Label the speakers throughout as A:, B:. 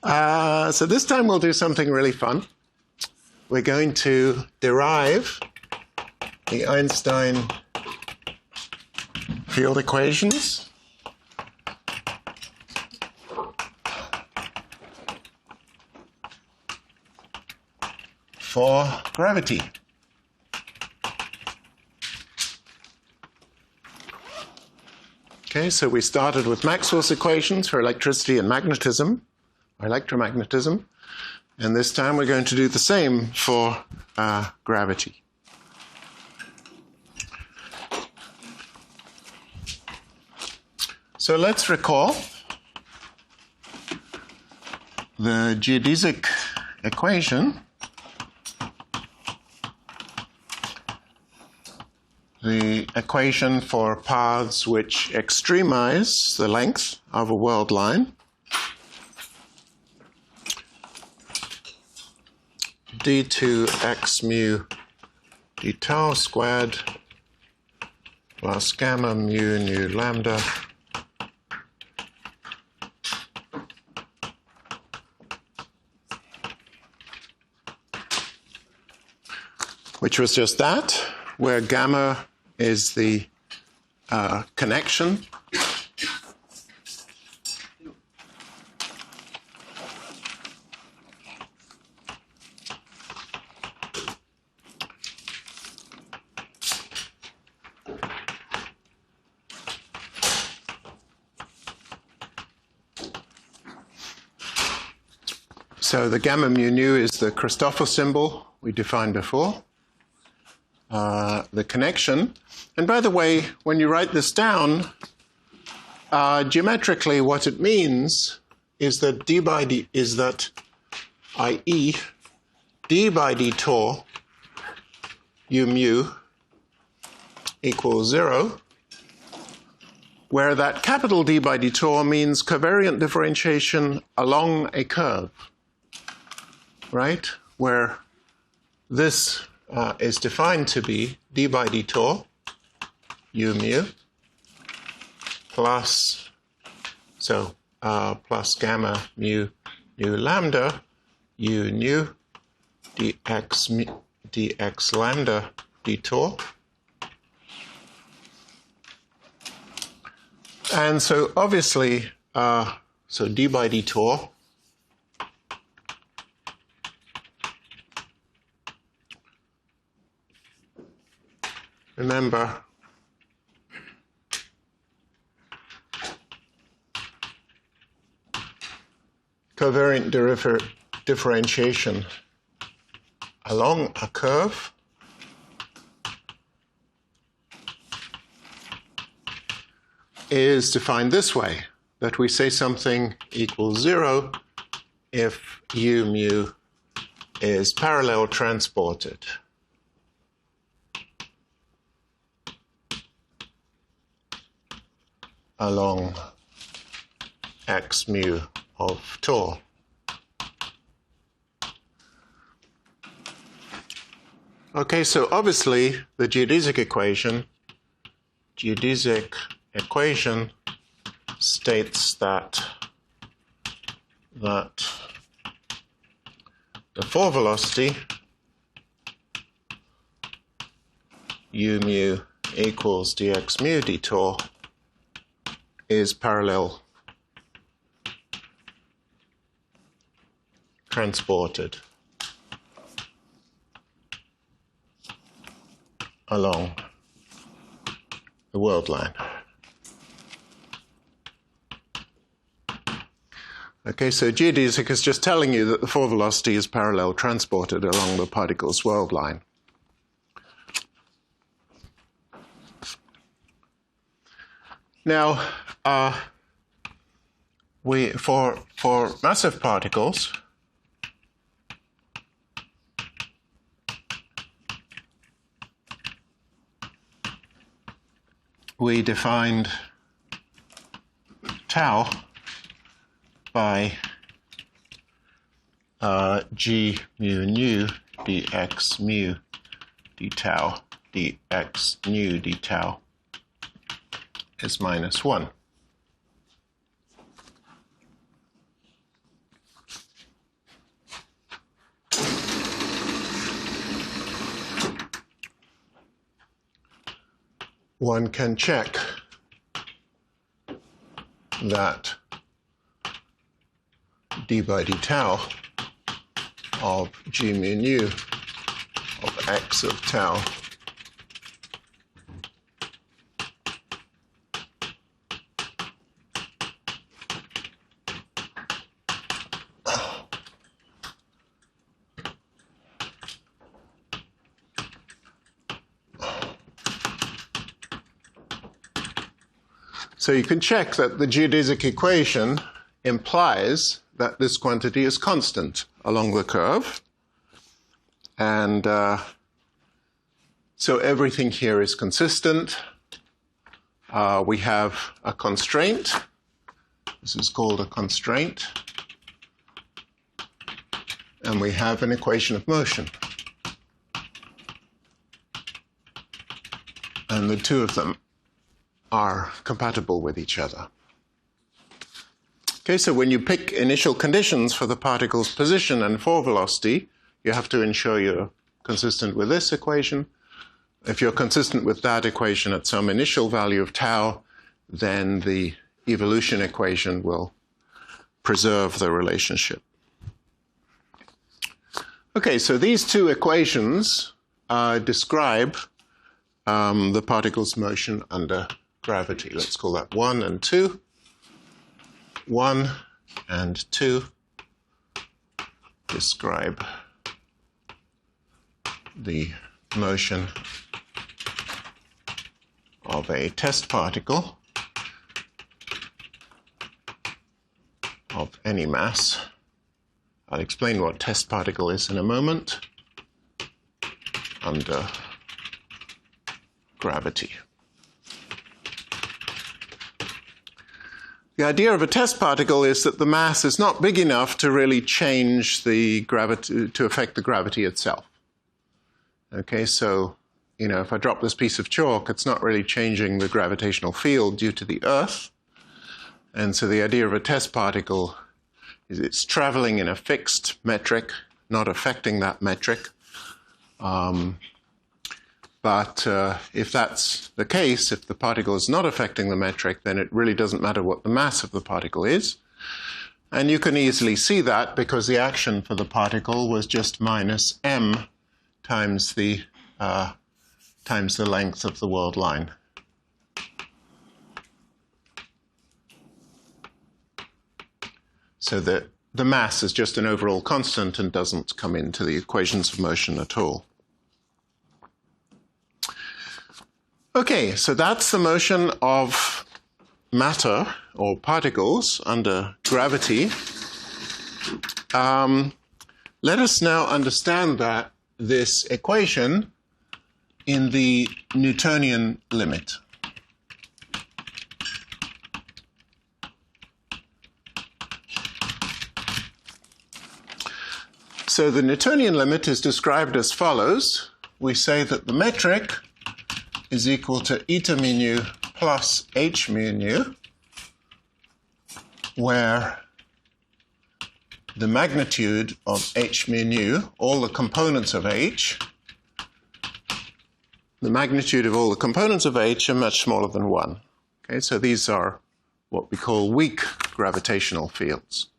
A: So this time we'll do something really fun. We're going to derive the Einstein field equations for gravity. Okay, so we started with Maxwell's equations for electricity and magnetism, or electromagnetism, and this time we're going to do the same for gravity. So let's recall the geodesic equation. The equation for paths which extremize the length of a world line. d2 mu d tau squared plus gamma mu nu lambda which was just that, where gamma is the connection. So the gamma mu nu is the Christoffel symbol we defined before. The connection. And by the way, when you write this down, geometrically what it means is that d by d is that, i.e., d by d tau u mu equals 0, where that capital D by d tau means covariant differentiation along a curve, right? Where this is defined to be d by d tau u mu plus, plus gamma mu nu lambda u nu dx lambda d tau. And so obviously, so d by d tau remember, covariant differentiation along a curve is defined this way, that we say something equals 0 if u mu is parallel transported along x mu of tau. Okay, so obviously the geodesic equation states that the forward velocity u mu equals dx mu d tau is parallel transported along the world line. Okay, so geodesic is just telling you that the forward velocity is parallel transported along the particle's world line. Now, for massive particles, we defined tau by g mu nu dx mu d tau dx nu d tau is -1. one can check that d by d tau of g mu nu of x of tau So you can check that the geodesic equation implies that this quantity is constant along the curve. And so everything here is consistent. We have a constraint. This is called a constraint. And we have an equation of motion. And the two of them are compatible with each other. Okay, so when you pick initial conditions for the particle's position and for velocity, you have to ensure you're consistent with this equation. If you're consistent with that equation at some initial value of tau, then the evolution equation will preserve the relationship. Okay, so these two equations describe the particle's motion under gravity. Let's call that 1 and 2. 1 and 2 describe the motion of a test particle of any mass. I'll explain what test particle is in a moment. Under gravity. The idea of a test particle is that the mass is not big enough to really change the gravity, to affect the gravity itself. Okay, so, if I drop this piece of chalk, it's not really changing the gravitational field due to the Earth. And so the idea of a test particle is it's traveling in a fixed metric, not affecting that metric. But if that's the case, if the particle is not affecting the metric, then it really doesn't matter what the mass of the particle is. And you can easily see that because the action for the particle was just minus m times the length of the world line. So the mass is just an overall constant and doesn't come into the equations of motion at all. Okay, so that's the motion of matter or particles under gravity. Let us now understand this equation in the Newtonian limit. So the Newtonian limit is described as follows. We say that the metric is equal to eta mu nu plus h mu nu, where the magnitude of h mu nu, all the components of h, the magnitude of all the components of h are much smaller than 1. Okay, so these are what we call weak gravitational fields.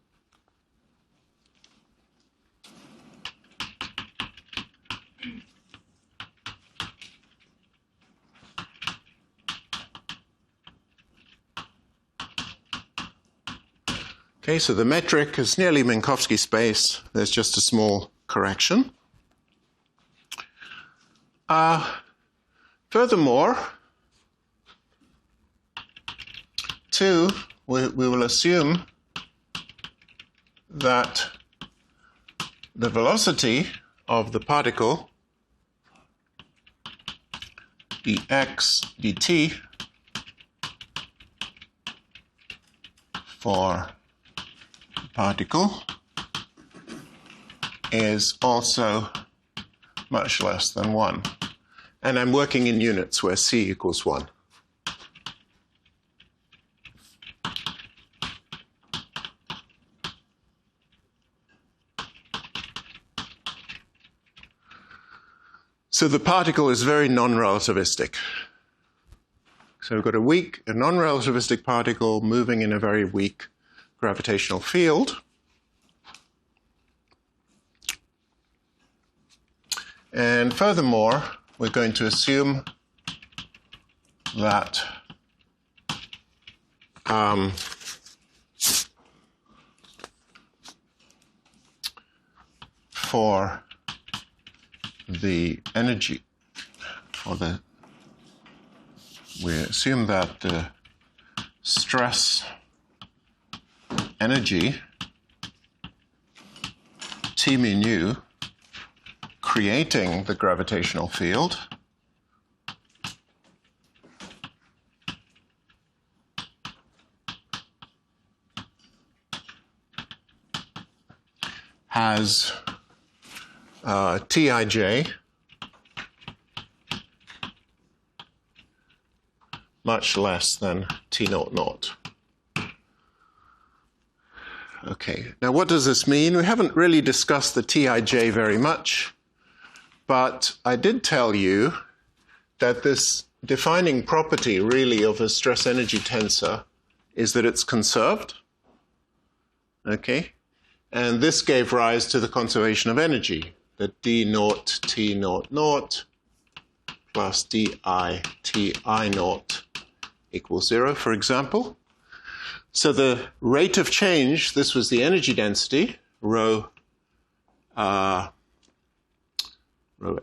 A: Okay, so the metric is nearly Minkowski space. There's just a small correction. Furthermore, we will assume that the velocity of the particle dx dt for particle is also much less than 1. And I'm working in units where c equals 1. So the particle is very non-relativistic. So we've got a non-relativistic particle moving in a very weak gravitational field. And furthermore, we're going to assume that for the energy, we assume that the stress energy T mu nu creating the gravitational field has Tij much less than T naught naught. Okay, now what does this mean? We haven't really discussed the Tij very much, but I did tell you that this defining property really of a stress energy tensor is that it's conserved. Okay, and this gave rise to the conservation of energy, that d naught T naught naught plus di Ti naught equals 0, for example. So the rate of change, this was the energy density, rho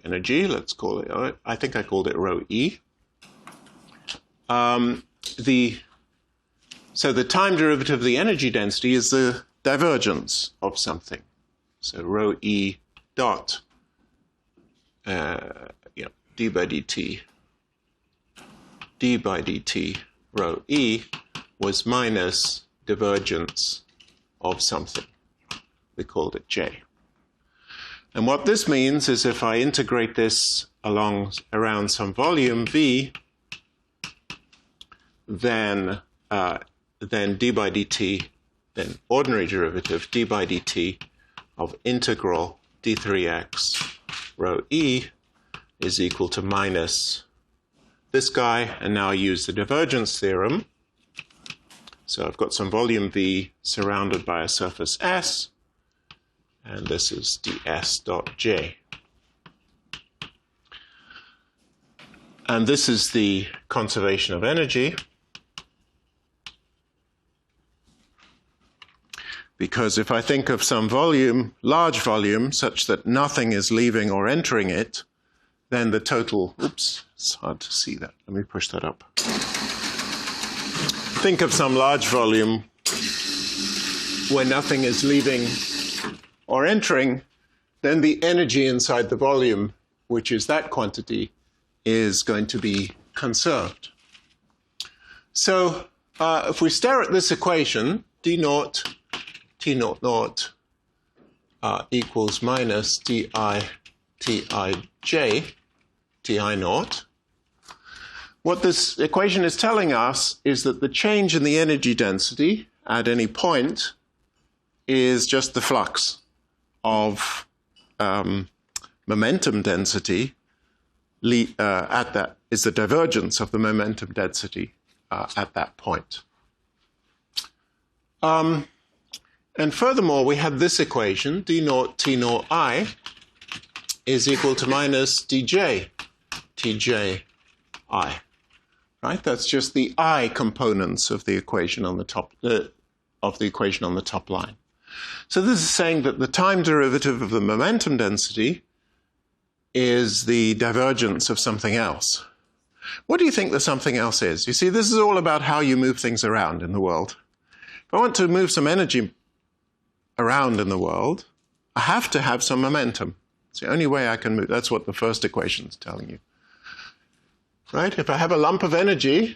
A: energy, let's call it, I think I called it rho E. So the time derivative of the energy density is the divergence of something. So rho E dot d by dt rho E was minus divergence of something. We called it J. And what this means is if I integrate this around some volume V, then d by dt, then ordinary derivative d by dt of integral d3x rho E is equal to minus this guy, and now I use the divergence theorem. So I've got some volume V surrounded by a surface S, and this is ds dot J. And this is the conservation of energy, because if I think of some volume, large volume, such that nothing is leaving or entering it, then the total, oops, it's hard to see that. Let me push that up. Think of some large volume where nothing is leaving or entering, then the energy inside the volume, which is that quantity, is going to be conserved. So if we stare at this equation, d naught T naught naught equals minus di Tij Ti naught. What this equation is telling us is that the change in the energy density at any point is just the flux of momentum density at that, is the divergence of the momentum density at that point. And furthermore, we have this equation, d naught T naught I is equal to minus dj Tj I. Right? That's just the I components of the equation on the top line. So this is saying that the time derivative of the momentum density is the divergence of something else. What do you think the something else is? You see, this is all about how you move things around in the world. If I want to move some energy around in the world, I have to have some momentum. It's the only way I can move. That's what the first equation is telling you. Right? If I have a lump of energy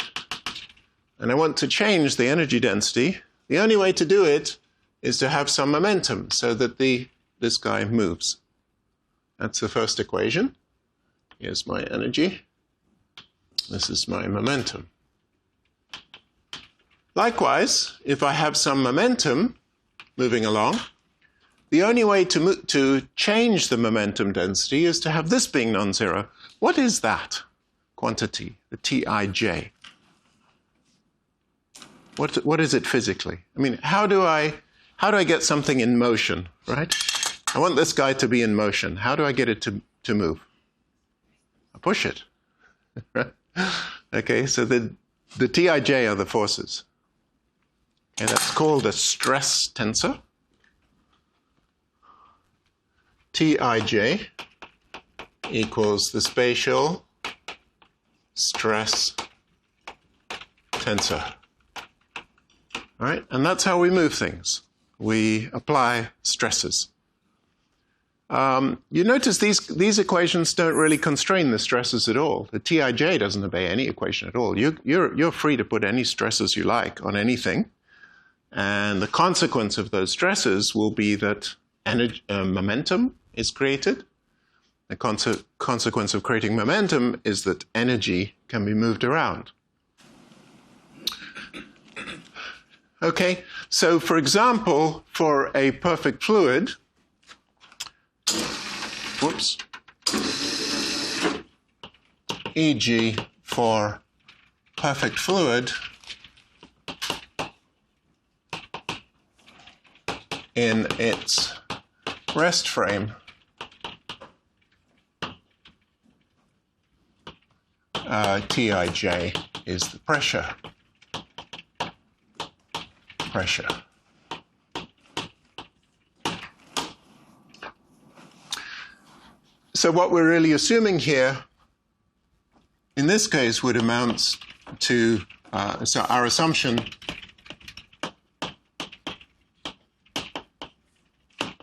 A: and I want to change the energy density, the only way to do it is to have some momentum so that this guy moves. That's the first equation. Here's my energy. This is my momentum. Likewise, if I have some momentum moving along, the only way to change the momentum density is to have this being non-zero. What is that quantity, the Tij? What is it physically? I mean, how do I get something in motion, right? I want this guy to be in motion. How do I get it to move? I push it. Okay, so the Tij are the forces. And that's called a stress tensor. Tij equals the spatial stress tensor. All right? And that's how we move things. We apply stresses. You notice these equations don't really constrain the stresses at all. The Tij doesn't obey any equation at all. You're free to put any stresses you like on anything. And the consequence of those stresses will be that momentum is created. The consequence of creating momentum is that energy can be moved around. Okay, so for example, for a perfect fluid, e.g. for perfect fluid in its rest frame, Tij is the pressure. So what we're really assuming here, in this case, would amount to, so our assumption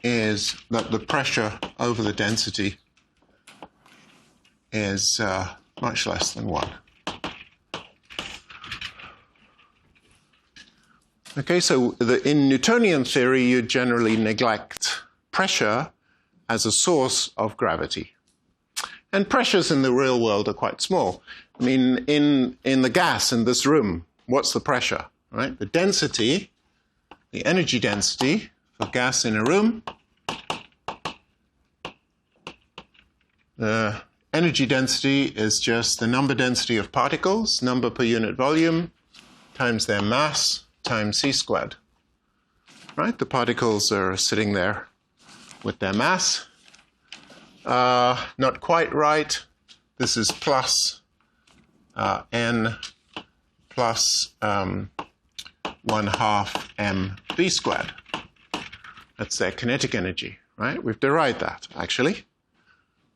A: is that the pressure over the density is much less than 1. Okay, so in Newtonian theory, you generally neglect pressure as a source of gravity. And pressures in the real world are quite small. I mean, in the gas in this room, what's the pressure, right? The density, the energy density for gas in a room, the energy density is just the number density of particles, number per unit volume, times their mass, times c squared. Right? The particles are sitting there with their mass. Not quite right. This is plus n plus 1/2 mv squared. That's their kinetic energy, right? We've derived that, actually.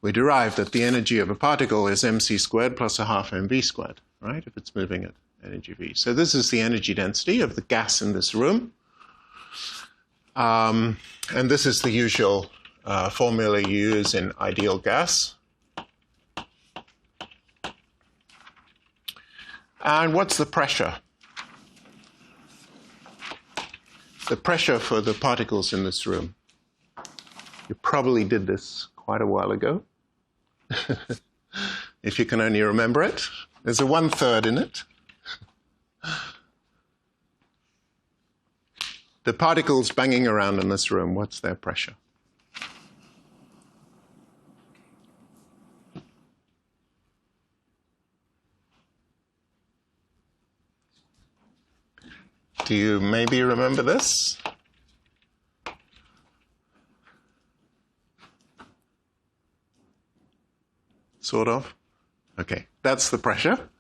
A: We derived that the energy of a particle is mc squared plus 1/2 mv squared, right? If it's moving at energy v. So this is the energy density of the gas in this room. And this is the usual formula you use in ideal gas. And what's the pressure? The pressure for the particles in this room. You probably did this quite a while ago. If you can only remember it. There's a 1/3 in it. The particles banging around in this room, what's their pressure? Do you maybe remember this? Sort of? Okay, that's the pressure.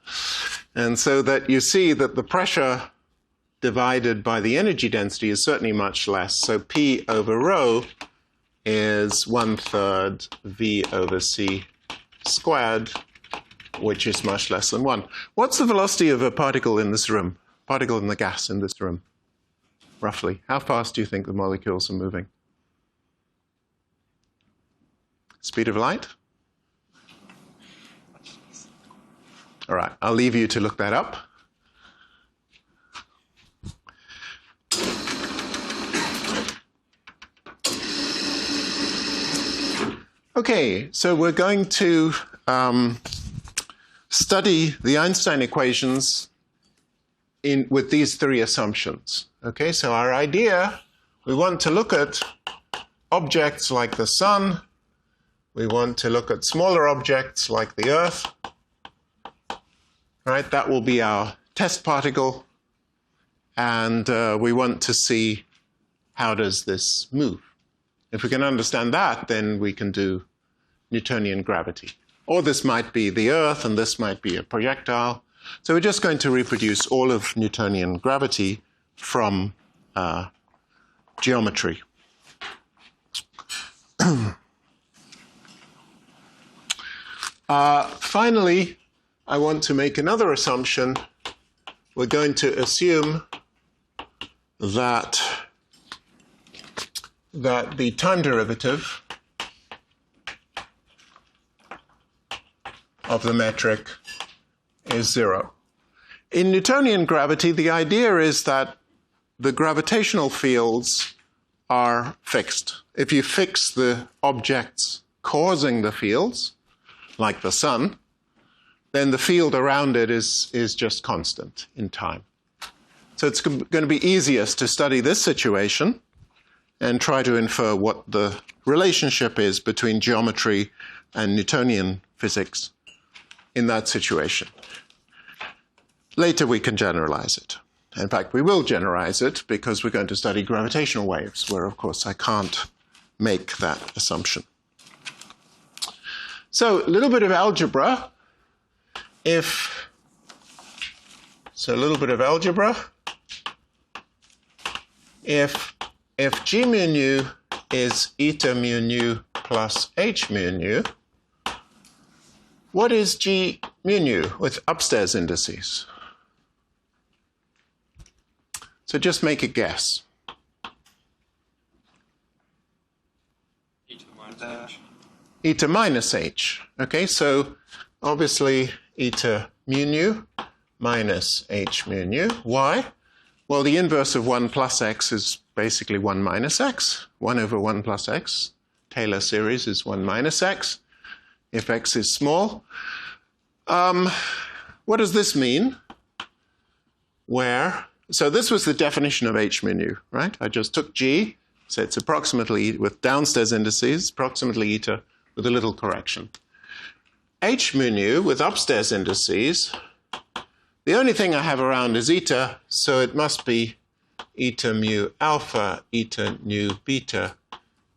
A: And so that you see that the pressure divided by the energy density is certainly much less. So P over rho is 1/3 V over C squared, which is much less than 1. What's the velocity of a particle in this room? Particle in the gas in this room, roughly? How fast do you think the molecules are moving? Speed of light? All right, I'll leave you to look that up. Okay, so we're going to study the Einstein equations with these 3 assumptions. Okay, so our idea, we want to look at objects like the sun. We want to look at smaller objects like the Earth. Right, that will be our test particle. and we want to see how does this move. If we can understand that, then we can do Newtonian gravity. Or this might be the Earth, and this might be a projectile. So we're just going to reproduce all of Newtonian gravity from geometry. Finally, I want to make another assumption. We're going to assume that the time derivative of the metric is 0. In Newtonian gravity, the idea is that the gravitational fields are fixed. If you fix the objects causing the fields, like the sun, then the field around it is just constant in time. So it's going to be easiest to study this situation and try to infer what the relationship is between geometry and Newtonian physics in that situation. Later we can generalize it. In fact, we will generalize it because we're going to study gravitational waves, where, of course, I can't make that assumption. So a little bit of algebra. If G mu nu is eta mu nu plus H mu nu, what is G mu nu with upstairs indices? So just make a guess.
B: Eta minus H.
A: Eta minus H. Okay, so obviously eta mu nu minus H mu nu. Why? Well, the inverse of 1 plus x is basically 1 minus x. 1 over 1 plus x. Taylor series is 1 minus x, if x is small. What does this mean? So this was the definition of H mu nu, right? I just took G, so it's approximately, with downstairs indices, approximately eta with a little correction. H mu nu with upstairs indices, the only thing I have around is eta, so it must be eta mu alpha, eta nu beta,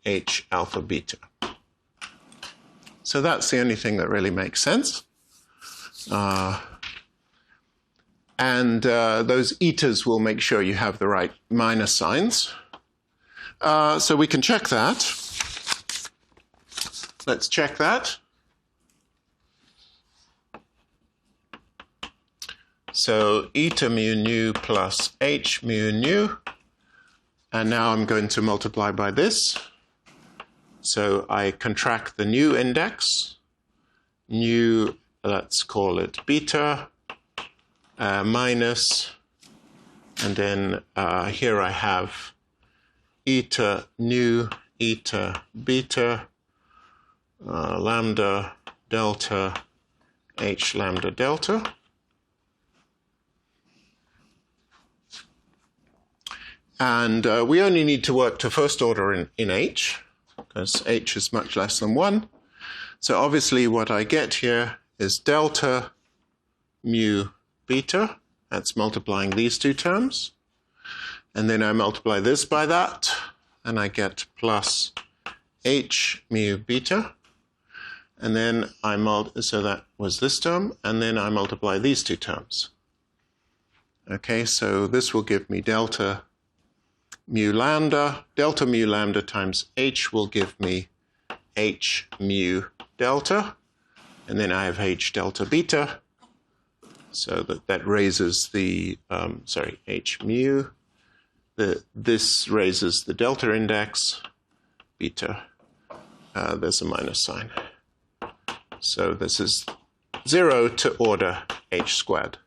A: H alpha beta. So that's the only thing that really makes sense. And those etas will make sure you have the right minus signs. So we can check that. Let's check that. So eta mu nu plus H mu nu. And now I'm going to multiply by this. So I contract the nu index. Nu, let's call it beta. Minus, and then here I have eta nu, eta beta, lambda delta, H lambda delta. And we only need to work to first order in H, because H is much less than 1. So obviously what I get here is delta mu beta, that's multiplying these two terms. And then I multiply this by that, and I get plus H mu beta. And then so that was this term, and then I multiply these two terms. Okay, so this will give me delta mu lambda. Delta mu lambda times H will give me H mu delta. And then I have H delta beta. So that raises the, H mu. This raises the delta index, beta. There's a minus sign. So this is 0 to order H squared.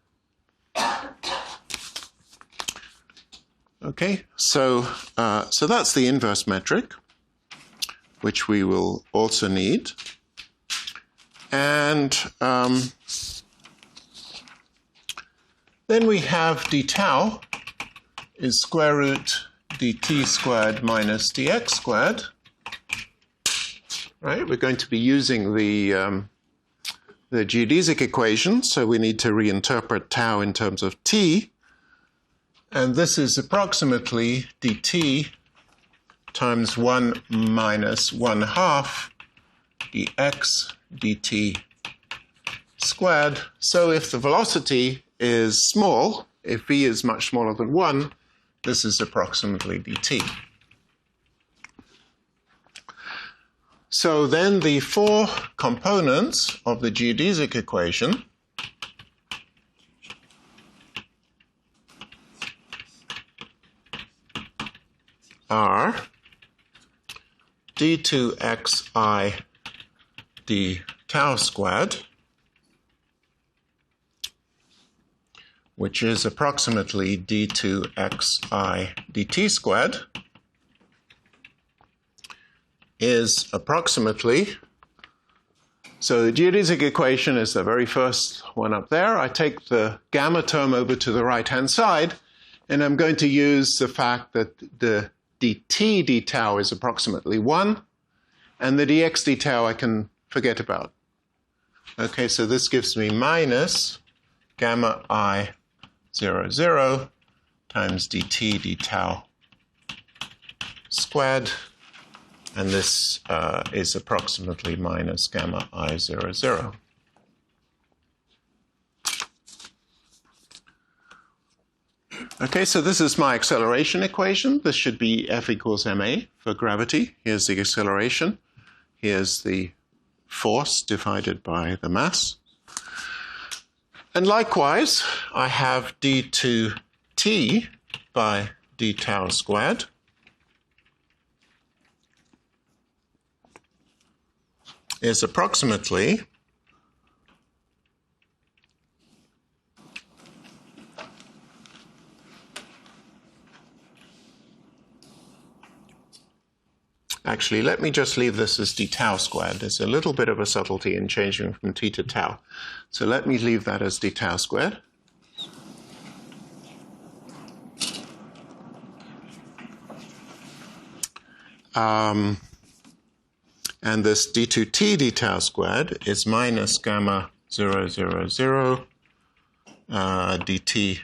A: Okay, so that's the inverse metric, which we will also need. And then we have d tau is square root dt squared minus dx squared. Right, we're going to be using the geodesic equation, so we need to reinterpret tau in terms of t. And this is approximately dt times 1 minus 1/2 dx dt squared. So if the velocity is small, if v is much smaller than 1, this is approximately dt. So then the four components of the geodesic equation are d2xi d tau squared, which is approximately d2xi dt squared, is approximately, so the geodesic equation is the very first one up there. I take the gamma term over to the right-hand side, and I'm going to use the fact that the dt d tau is approximately 1, and the dx d tau I can forget about. Okay, so this gives me minus gamma I 0, 0 times dt d tau squared, and this is approximately minus gamma I 0, 0. Okay, so this is my acceleration equation. This should be F equals ma for gravity. Here's the acceleration. Here's the force divided by the mass. And likewise, I have d2t by d tau squared is approximately actually, let me just leave this as d tau squared. There's a little bit of a subtlety in changing from t to tau. So let me leave that as d tau squared. And this d2t d tau squared is minus gamma 0, 0, 0 dt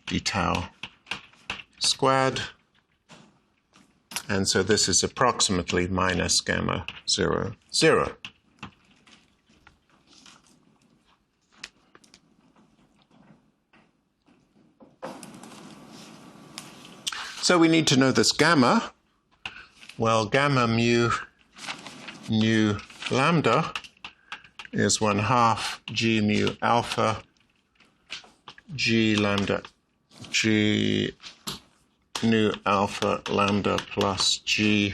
A: d tau squared. And so this is approximately minus gamma 0, 0. So we need to know this gamma. Well, gamma mu nu lambda is 1/2 g mu alpha g lambda g nu alpha lambda plus g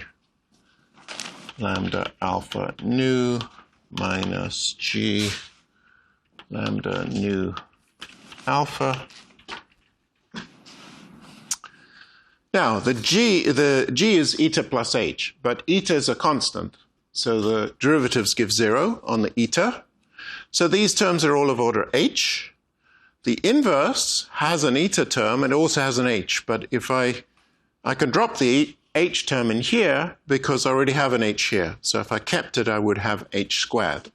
A: lambda alpha nu minus g lambda nu alpha. Now, the g is eta plus h, but eta is a constant, so the derivatives give 0 on the eta. So these terms are all of order h. The inverse has an eta term and also has an h, but if I can drop the h term in here because I already have an h here. So if I kept it, I would have h squared.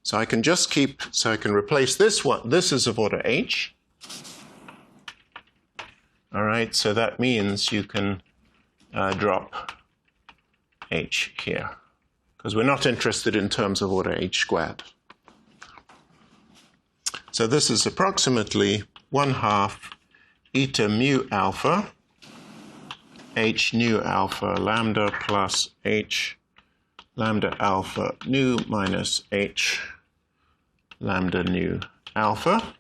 A: So I can just I can replace this one. This is of order h. All right, so that means you can drop h here, because we're not interested in terms of order h squared. So this is approximately 1/2 eta mu alpha h nu alpha lambda plus h lambda alpha nu minus h lambda nu alpha.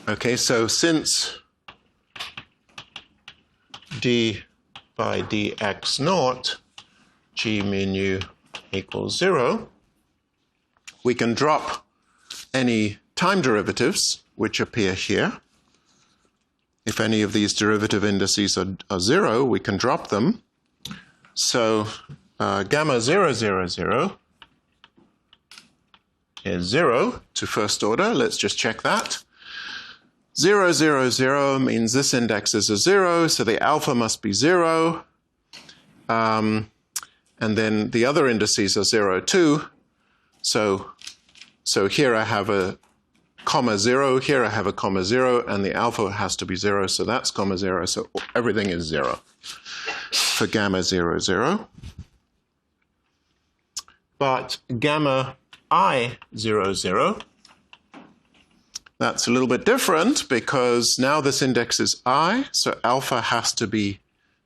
A: Okay, so since d by dx naught g mu nu equals 0, we can drop any time derivatives which appear here. If any of these derivative indices are 0, we can drop them. So gamma 0, 0, 0 is 0 to first order. Let's just check that. 0, 0, 0 means this index is a 0, so the alpha must be 0. And then the other indices are 0, too. So here I have comma 0. Here I have a comma 0, and the alpha has to be 0, so that's comma 0. So everything is 0 for gamma 0, 0. But gamma I 0, 0, that's a little bit different because now this index is I, so alpha has to be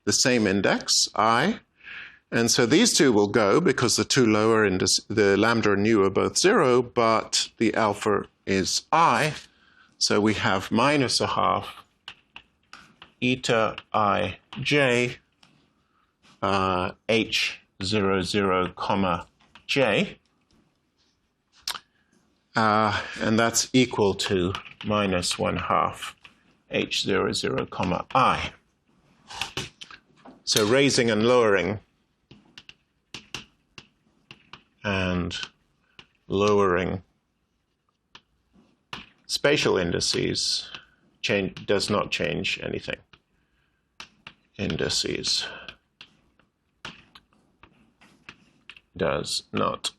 A: the same index, I. And so these two will go because the two lower indices, the lambda and nu, are both 0, but the alpha is I. So we have minus a half eta I j h 0, 0, comma j. And that's equal to minus 1/2 h 0, 0, comma I. So raising and lowering and lowering spatial indices does not change anything. Indices does not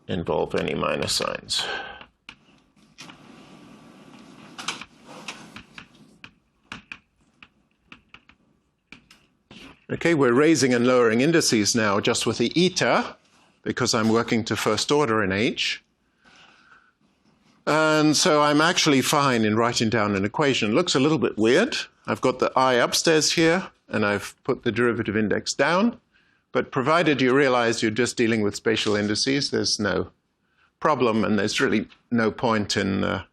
A: involve any minus signs. Okay, we're raising and lowering indices now just with the eta, because I'm working to first order in H. And so I'm actually fine in writing down an equation. It looks a little bit weird. I've got the I upstairs here, and I've put the derivative index down. But provided you realize you're just dealing with spatial indices, there's no problem, and there's really no point in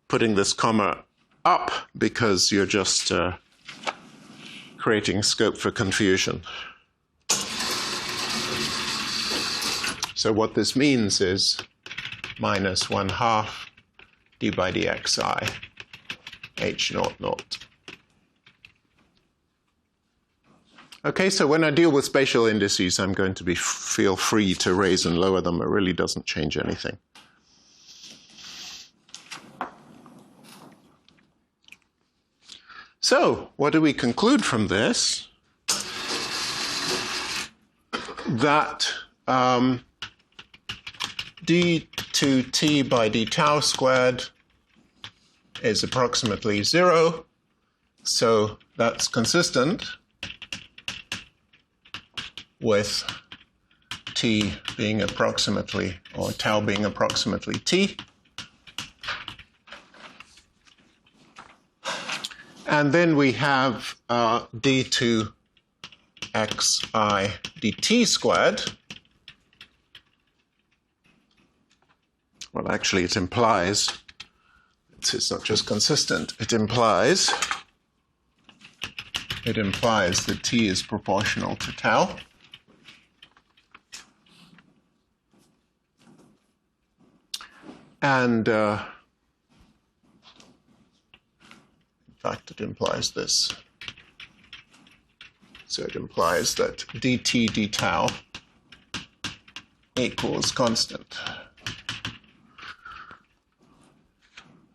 A: putting this comma up because you're just creating scope for confusion. So what this means is minus 1/2 d by dxi h 0, 0. Okay, so when I deal with spatial indices, I'm going to feel free to raise and lower them. It really doesn't change anything. So, what do we conclude from this? That d2t by d tau squared is approximately 0. So that's consistent with t being approximately, or tau being approximately t. And then we have d2xi dt squared. Well, actually, it implies, it's not just consistent, it implies that t is proportional to tau. And in fact, it implies this. So it implies that dt d tau equals constant.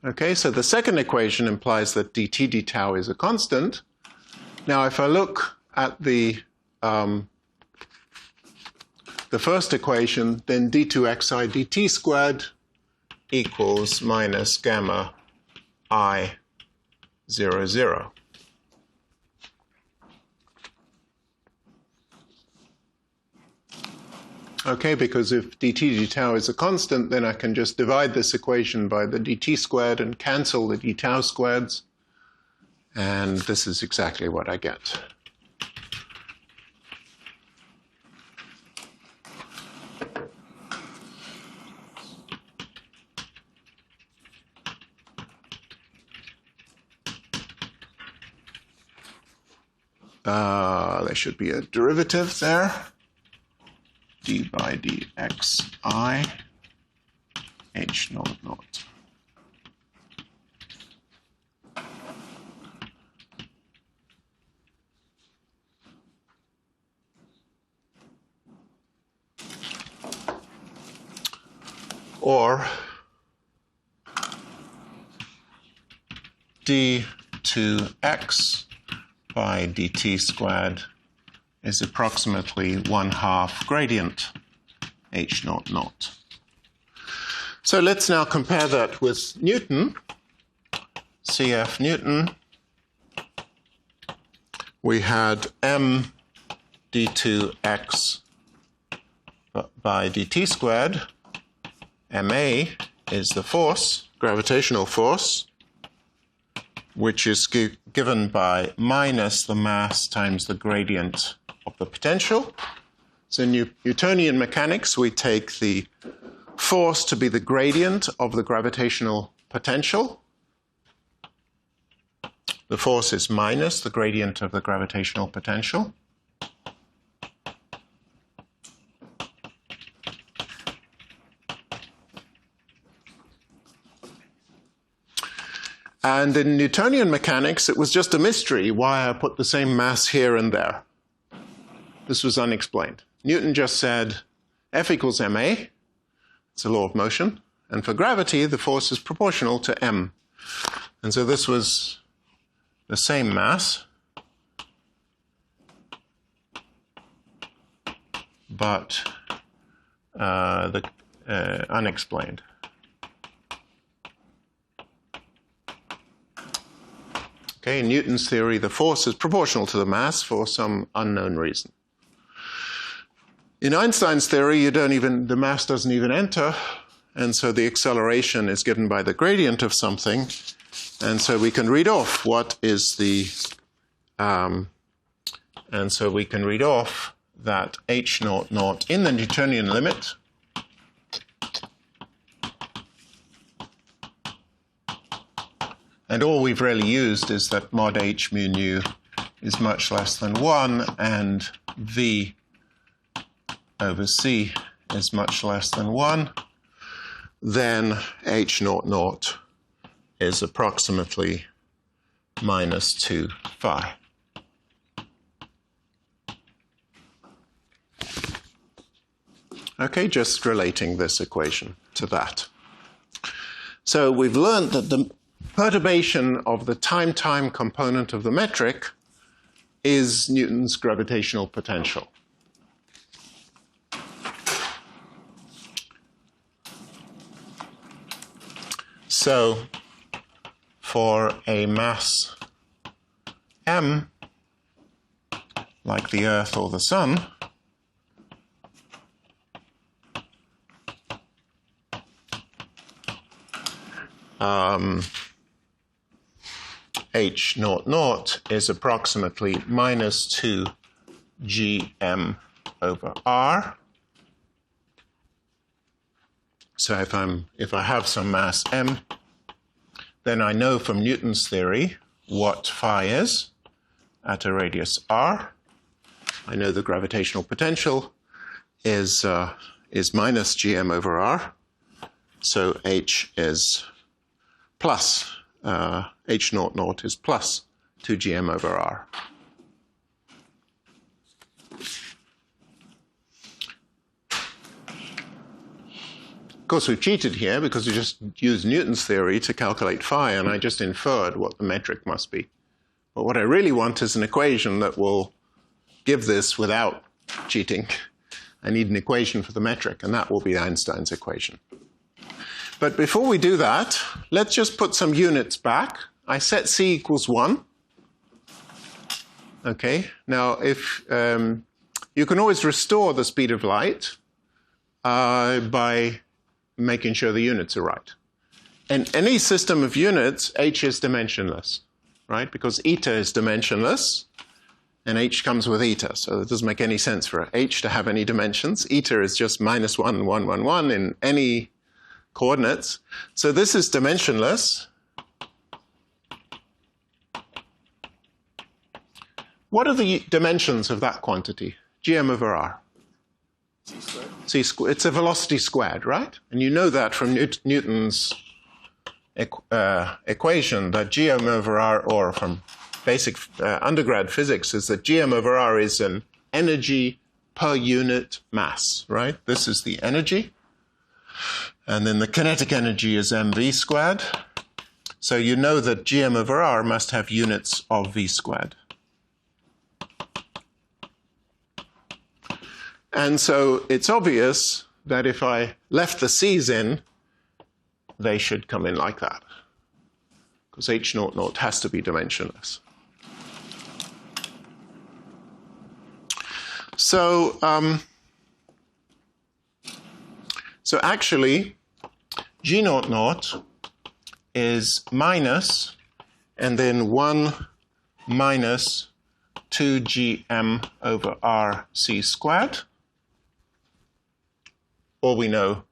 A: Okay, so the second equation implies that dt d tau is a constant. Now, if I look at the first equation, then d2xi dt squared equals minus gamma I 0, 0. Okay, because if dt d tau is a constant, then I can just divide this equation by the dt squared and cancel the d tau squareds. And this is exactly what I get. There should be a derivative there. D by dxi h 0, 0. Or d2x by dt squared is approximately 1/2 gradient h 0, 0. So let's now compare that with Newton. CF Newton. We had m d2x by dt squared. ma is the force, gravitational force, which is given by minus the mass times the gradient of the potential. So in Newtonian mechanics, we take the force to be the gradient of the gravitational potential. The force is minus the gradient of the gravitational potential. And in Newtonian mechanics, it was just a mystery why I put the same mass here and there. This was unexplained. Newton just said F equals ma. It's a law of motion. And for gravity, the force is proportional to m. And so this was the same mass, but unexplained. Okay, in Newton's theory, the force is proportional to the mass for some unknown reason. In Einstein's theory, the mass doesn't even enter, and so the acceleration is given by the gradient of something, and so we can read off what is the, and so we can read off that h naught naught in the Newtonian limit and all we've really used is that mod h mu nu is much less than 1 and v over c is much less than 1, then h naught naught is approximately minus 2 phi. Okay, just relating this equation to that. So we've learned that the perturbation of the time-time component of the metric is Newton's gravitational potential. So for a mass m, like the Earth or the Sun, h naught naught is approximately minus 2 gm over r. So if I have some mass m, then I know from Newton's theory what phi is at a radius r. I know the gravitational potential is minus gm over r. So h is plus, h naught naught is plus 2 gm over r. Of course, we've cheated here because we just used Newton's theory to calculate phi, and I just inferred what the metric must be. But what I really want is an equation that will give this without cheating. I need an equation for the metric, and that will be Einstein's equation. But before we do that, let's just put some units back. I set c equals 1. Okay, now if you can always restore the speed of light by making sure the units are right. In any system of units, h is dimensionless, right? Because eta is dimensionless, and h comes with eta. So it doesn't make any sense for h to have any dimensions. Eta is just minus 1, 1, 1, 1 in any coordinates. So this is dimensionless. What are the dimensions of that quantity? Gm over r.
B: C squared.
A: C squared. It's a velocity squared, right? And you know that from Newton's equation that Gm over r, or from basic undergrad physics, is that Gm over r is an energy per unit mass, right? This is the energy. And then the kinetic energy is mv squared. So you know that Gm over r must have units of v squared. And so it's obvious that if I left the c's in, they should come in like that, because h naught naught has to be dimensionless. So, so actually, g naught naught is minus, and then 1 minus 2gm over rc squared. All we know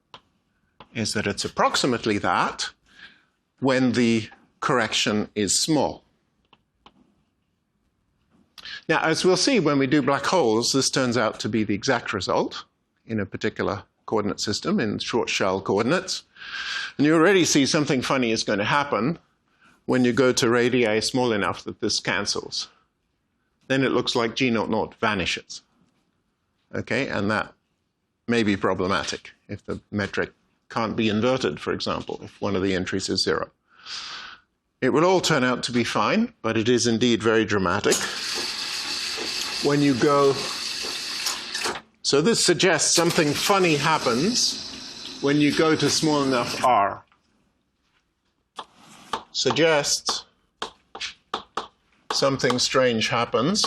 A: is that it's approximately that when the correction is small. Now, as we'll see when we do black holes, this turns out to be the exact result in a particular coordinate system, in short shell coordinates. And you already see something funny is going to happen when you go to radii small enough that this cancels. Then it looks like g naught naught vanishes. Okay, and that may be problematic if the metric can't be inverted, for example, if one of the entries is 0. It will all turn out to be fine, but it is indeed very dramatic when you go. So this suggests something funny happens when you go to small enough r. Suggests something strange happens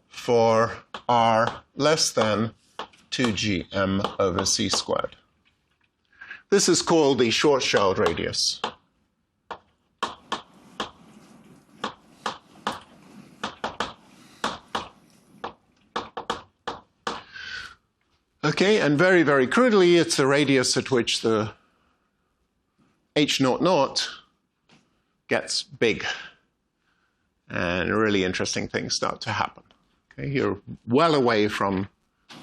A: for r less than 2gm over c squared. This is called the short-shelled radius. Okay, and very, very crudely, it's the radius at which the h naught naught gets big. And really interesting things start to happen. Okay, you're well away from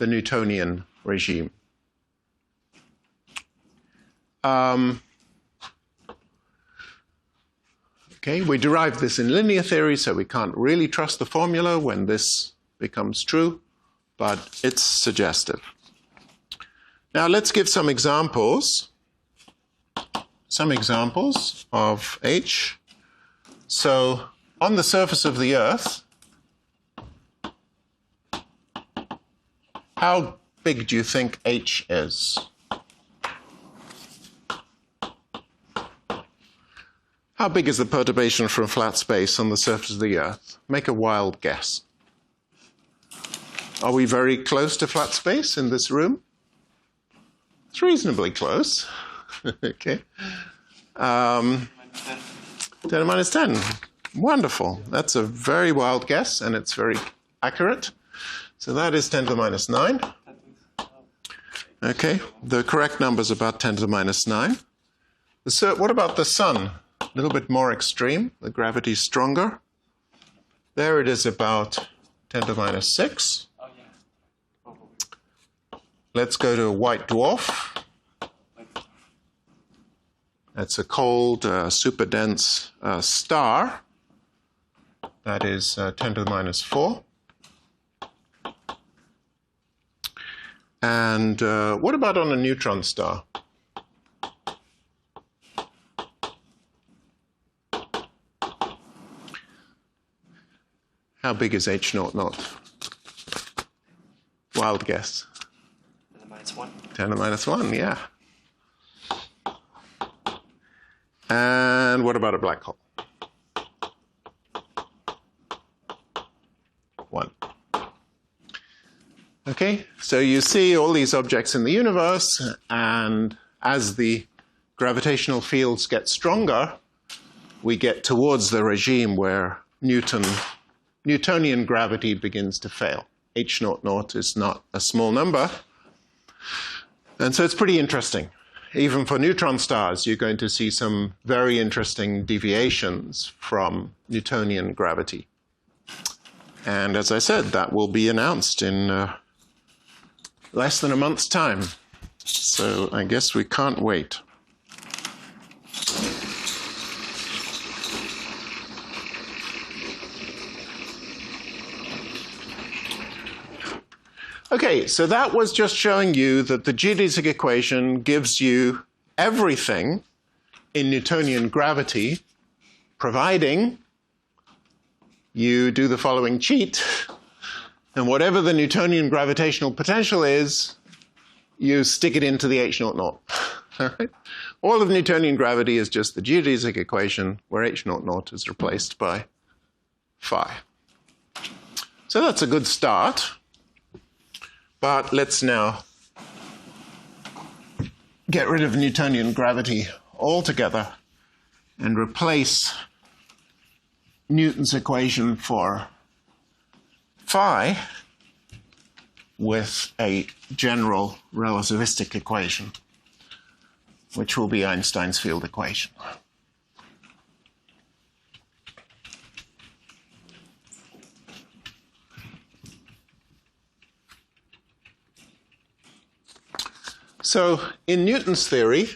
A: the Newtonian regime. Okay, we derived this in linear theory, so we can't really trust the formula when this becomes true, but it's suggestive. Now let's give some examples of h. So on the surface of the Earth, how big do you think h is? How big is the perturbation from flat space on the surface of the Earth? Make a wild guess. Are we very close to flat space in this room? It's reasonably close. Okay. 10 to the minus 10. Wonderful. That's a very wild guess, and it's very accurate. So that is 10 to the minus 9. Okay. The correct number is about 10 to the minus 9. What about the sun? A little bit more extreme. The gravity is stronger. There it is about 10 to the minus 6. Let's go to a white dwarf. That's a cold, super dense star. That is 10 to the minus 4. And what about on a neutron star? How big is h naught naught? Wild guess.
B: 10 to the minus 1.
A: 10 to the minus 1, yeah. And what about a black hole? 1. Okay, so you see all these objects in the universe, and as the gravitational fields get stronger, we get towards the regime where Newtonian gravity begins to fail. H naught naught is not a small number. And so it's pretty interesting. Even for neutron stars, you're going to see some very interesting deviations from Newtonian gravity. And as I said, that will be announced in less than a month's time. So I guess we can't wait. Okay, so that was just showing you that the geodesic equation gives you everything in Newtonian gravity, providing you do the following cheat And whatever the Newtonian gravitational potential is, you stick it into the H naught naught. All right? All of Newtonian gravity is just the geodesic equation where H naught naught is replaced by phi. So that's a good start. But let's now get rid of Newtonian gravity altogether and replace Newton's equation for phi with a general relativistic equation, which will be Einstein's field equation. So in Newton's theory,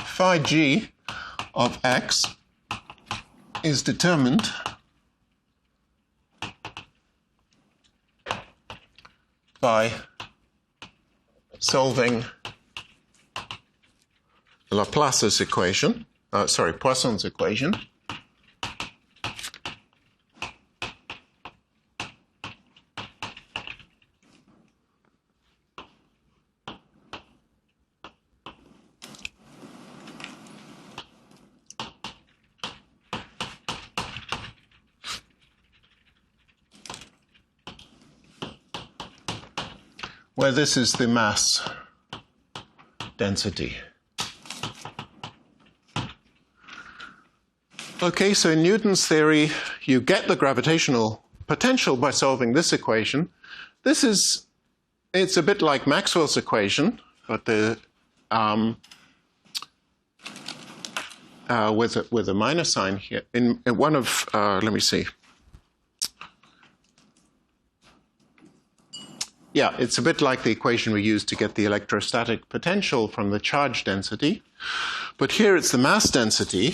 A: phi g of x is determined by solving Laplace's equation, Poisson's equation, where this is the mass density. Okay, so in Newton's theory, you get the gravitational potential by solving this equation. It's a bit like Maxwell's equation, but with a minus sign here. In one of, let me see. Yeah, it's a bit like the equation we use to get the electrostatic potential from the charge density. But here it's the mass density.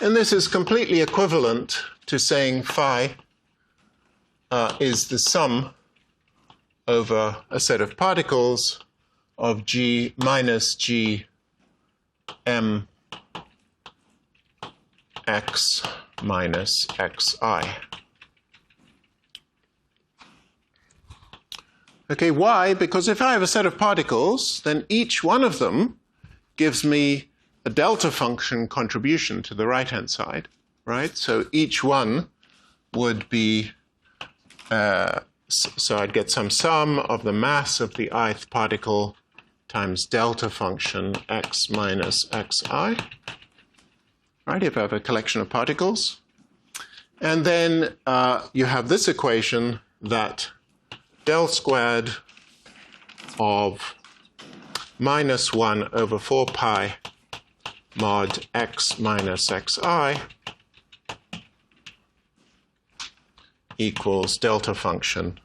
A: And this is completely equivalent to saying phi is the sum over a set of particles of g minus g m x minus xi. Okay, why? Because if I have a set of particles, then each one of them gives me a delta function contribution to the right-hand side, right? So each one would be, so I'd get some sum of the mass of the ith particle times delta function x minus xi, right, if I have a collection of particles. And then you have this equation that del squared of minus 1 over 4 pi mod x minus xi equals delta function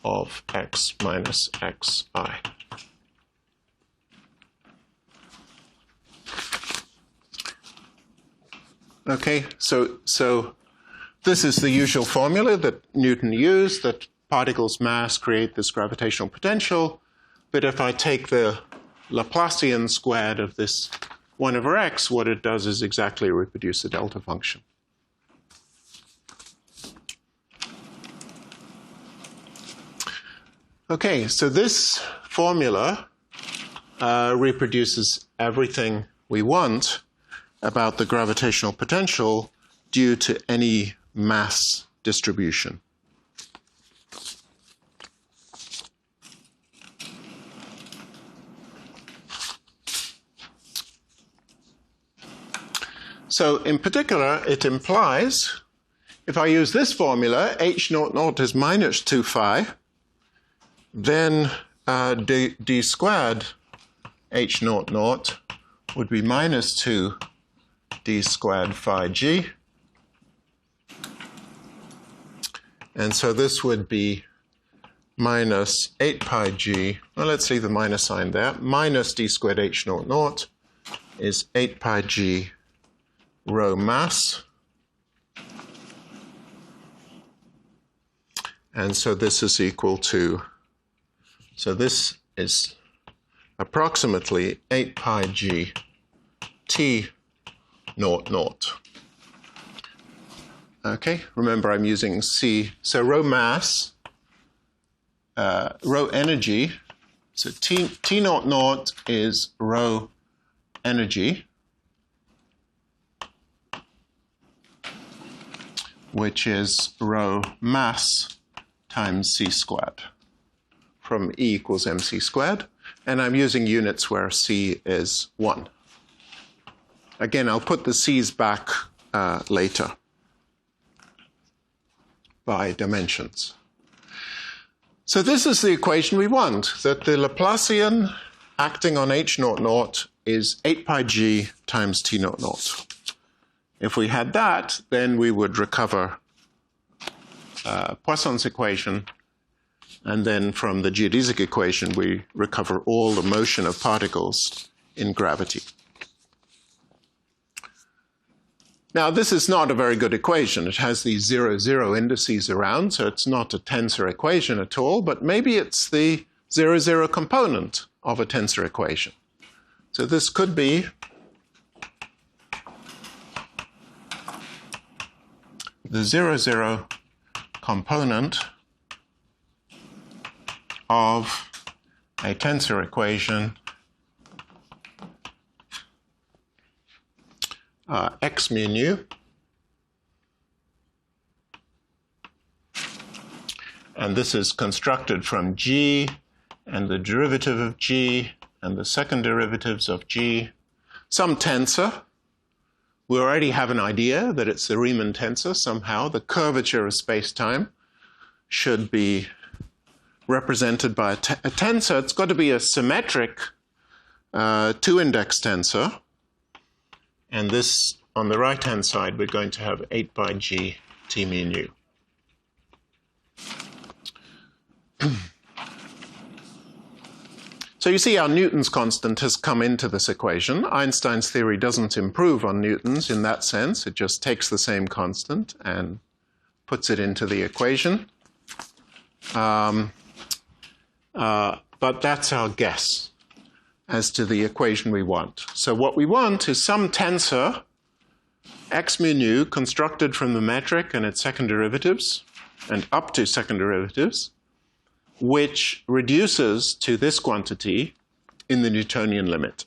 A: of x minus xi. Okay, so this is the usual formula that Newton used, that particles' mass create this gravitational potential. But if I take the Laplacian squared of this 1 over x, what it does is exactly reproduce the delta function. Okay, so this formula reproduces everything we want about the gravitational potential due to any mass distribution. So in particular, it implies, if I use this formula, h naught naught is minus 2 phi, then d squared h naught naught would be minus 2 d squared phi g. And so this would be minus 8 pi g, well, let's leave the minus sign there, minus d squared h naught naught is 8 pi g rho mass. And so this is equal to, so this is approximately 8 pi g T naught naught. Okay, remember I'm using C. So rho mass, rho energy. So T naught naught is rho energy, which is rho mass times c squared from E equals mc squared. And I'm using units where c is 1. Again, I'll put the c's back later by dimensions. So this is the equation we want, that the Laplacian acting on h naught naught is 8 pi g times t naught naught. If we had that, then we would recover Poisson's equation, and then from the geodesic equation, we recover all the motion of particles in gravity. Now, this is not a very good equation. It has these 0, 0 indices around, so it's not a tensor equation at all, but maybe it's the 0, 0 component of a tensor equation. So this could be the 0, 0 component of a tensor equation x mu nu, and this is constructed from g and the derivative of g and the second derivatives of g, some tensor. We already have an idea that it's the Riemann tensor somehow. The curvature of space-time should be represented by a tensor. It's got to be a symmetric two-index tensor. And this, on the right-hand side, we're going to have 8 by g t mu nu. So you see how Newton's constant has come into this equation. Einstein's theory doesn't improve on Newton's in that sense. It just takes the same constant and puts it into the equation. But that's our guess as to the equation we want. So what we want is some tensor, x mu nu, constructed from the metric and its second derivatives, and up to second derivatives, which reduces to this quantity in the Newtonian limit.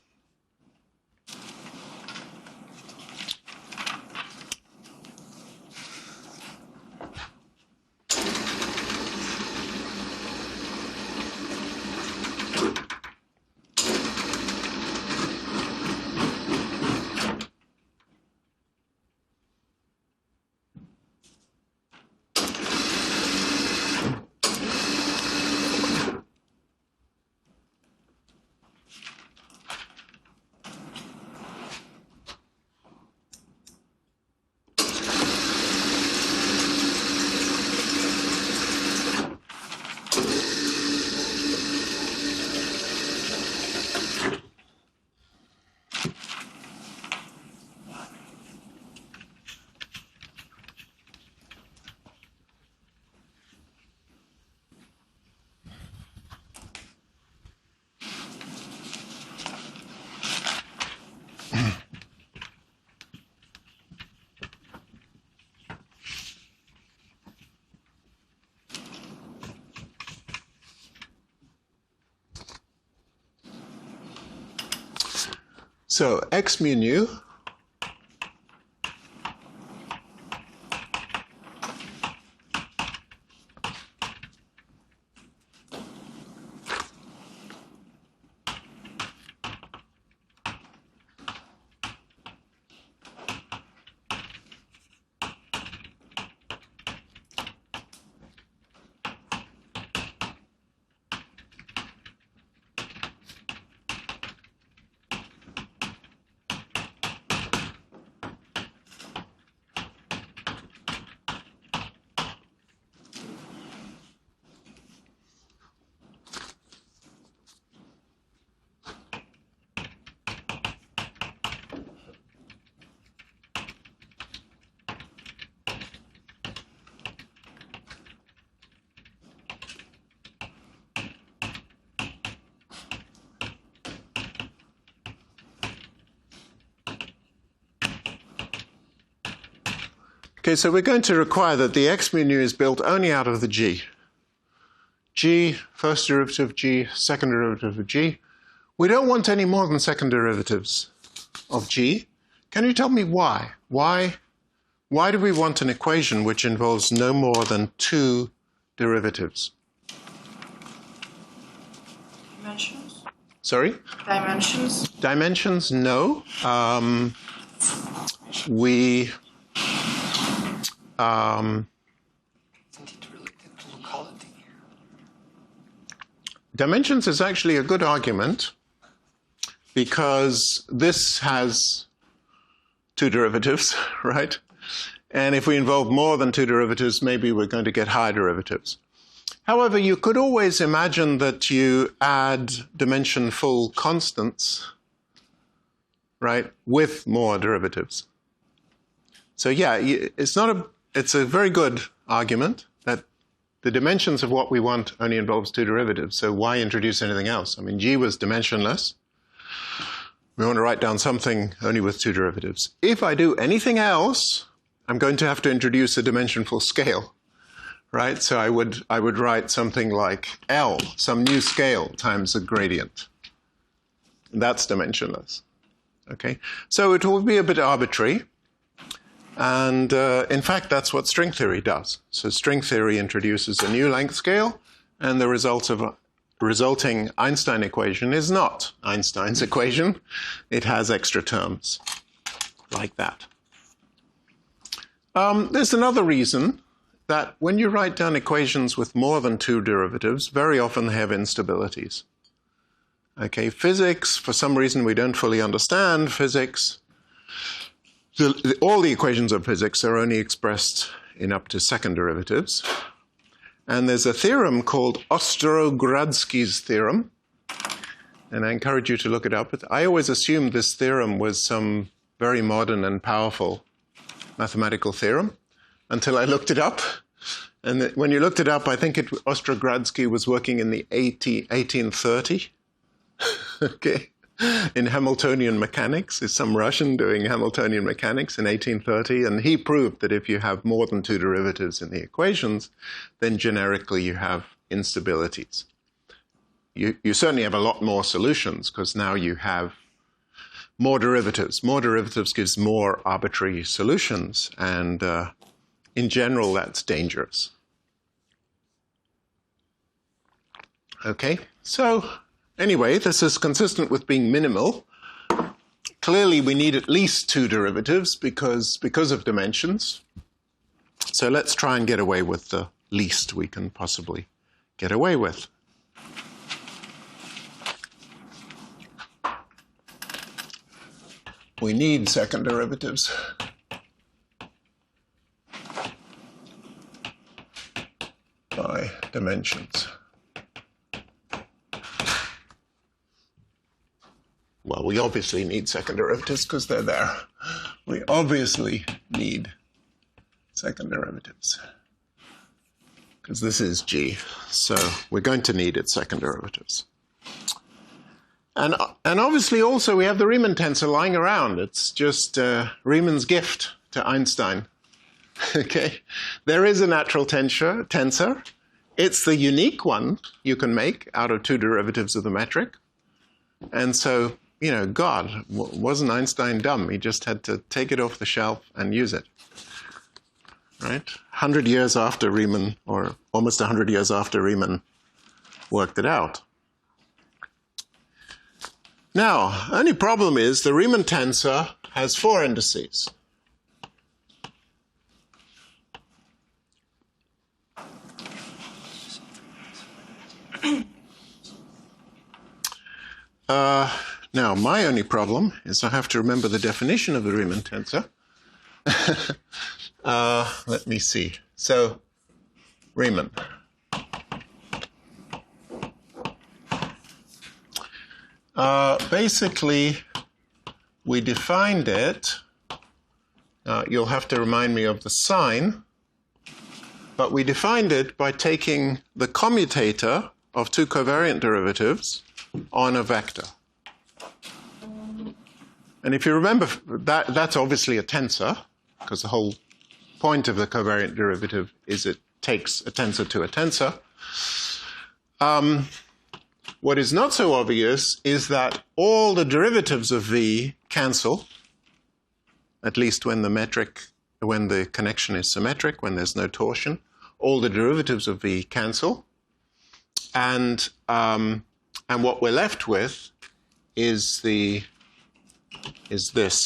A: So x mu nu Okay, so we're going to require that the x mu nu is built only out of the g. G, first derivative, G, second derivative of G. We don't want any more than second derivatives of G. Can you tell me why? Why do we want an equation which involves no more than two derivatives?
B: Dimensions?
A: Sorry?
B: Dimensions?
A: Dimensions, no.
B: Isn't it related to locality?
A: Dimensions is actually a good argument because this has two derivatives, right? And if we involve more than two derivatives, maybe we're going to get higher derivatives. However, you could always imagine that you add dimension-full constants, right, with more derivatives. So yeah, it's a very good argument that the dimensions of what we want only involves two derivatives, so why introduce anything else? I mean, G was dimensionless. We want to write down something only with two derivatives. If I do anything else, I'm going to have to introduce a dimensionful scale, right? So I would write something like L, some new scale, times a gradient. That's dimensionless, okay? So it will be a bit arbitrary. And in fact, that's what string theory does. So string theory introduces a new length scale, and the resulting Einstein equation is not Einstein's equation. It has extra terms like that. There's another reason that when you write down equations with more than two derivatives, very often they have instabilities. Okay, physics, for some reason we don't fully understand physics. All the equations of physics are only expressed in up to second derivatives. And there's a theorem called Ostrogradsky's theorem. And I encourage you to look it up. I always assumed this theorem was some very modern and powerful mathematical theorem until I looked it up. And when you looked it up, I think Ostrogradsky was working in the 1830. Okay. In Hamiltonian mechanics. Is some Russian doing Hamiltonian mechanics in 1830, and he proved that if you have more than two derivatives in the equations, then generically you have instabilities. You certainly have a lot more solutions because now you have more derivatives. More derivatives gives more arbitrary solutions, and in general that's dangerous. Okay, so anyway, this is consistent with being minimal. Clearly, we need at least two derivatives because of dimensions. So let's try and get away with the least we can possibly get away with. We need second derivatives. By dimensions. Well, we obviously need second derivatives because they're there. We obviously need second derivatives because this is G. So we're going to need its second derivatives. And obviously also we have the Riemann tensor lying around. It's just Riemann's gift to Einstein. Okay, there is a natural tensor. It's the unique one you can make out of two derivatives of the metric. And so, you know, God, wasn't Einstein dumb? He just had to take it off the shelf and use it, right? 100 years after Riemann, or almost 100 years after Riemann worked it out. Now, only problem is the Riemann tensor has four indices. Now, my only problem is I have to remember the definition of the Riemann tensor. Let me see. So, Riemann. Basically, we defined it. You'll have to remind me of the sign. But we defined it by taking the commutator of two covariant derivatives on a vector. And if you remember, that's obviously a tensor, because the whole point of the covariant derivative is it takes a tensor to a tensor. What is not so obvious is that all the derivatives of V cancel, at least when the connection is symmetric, when there's no torsion. All the derivatives of V cancel. And what we're left with is this.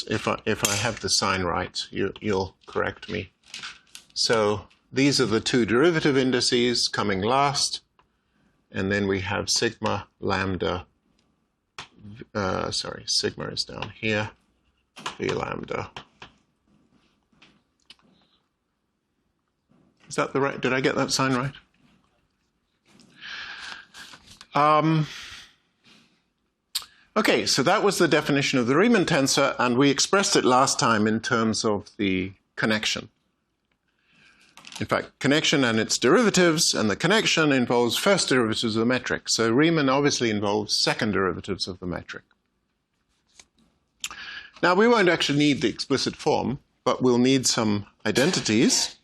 A: If I have the sign right, you'll correct me. So these are the two derivative indices coming last, and then we have sigma lambda. Sigma is down here. V lambda. Is that the right? Did I get that sign right? Okay, so that was the definition of the Riemann tensor, and we expressed it last time in terms of the connection. In fact, connection and its derivatives, and the connection involves first derivatives of the metric. So Riemann obviously involves second derivatives of the metric. Now, we won't actually need the explicit form, but we'll need some identities.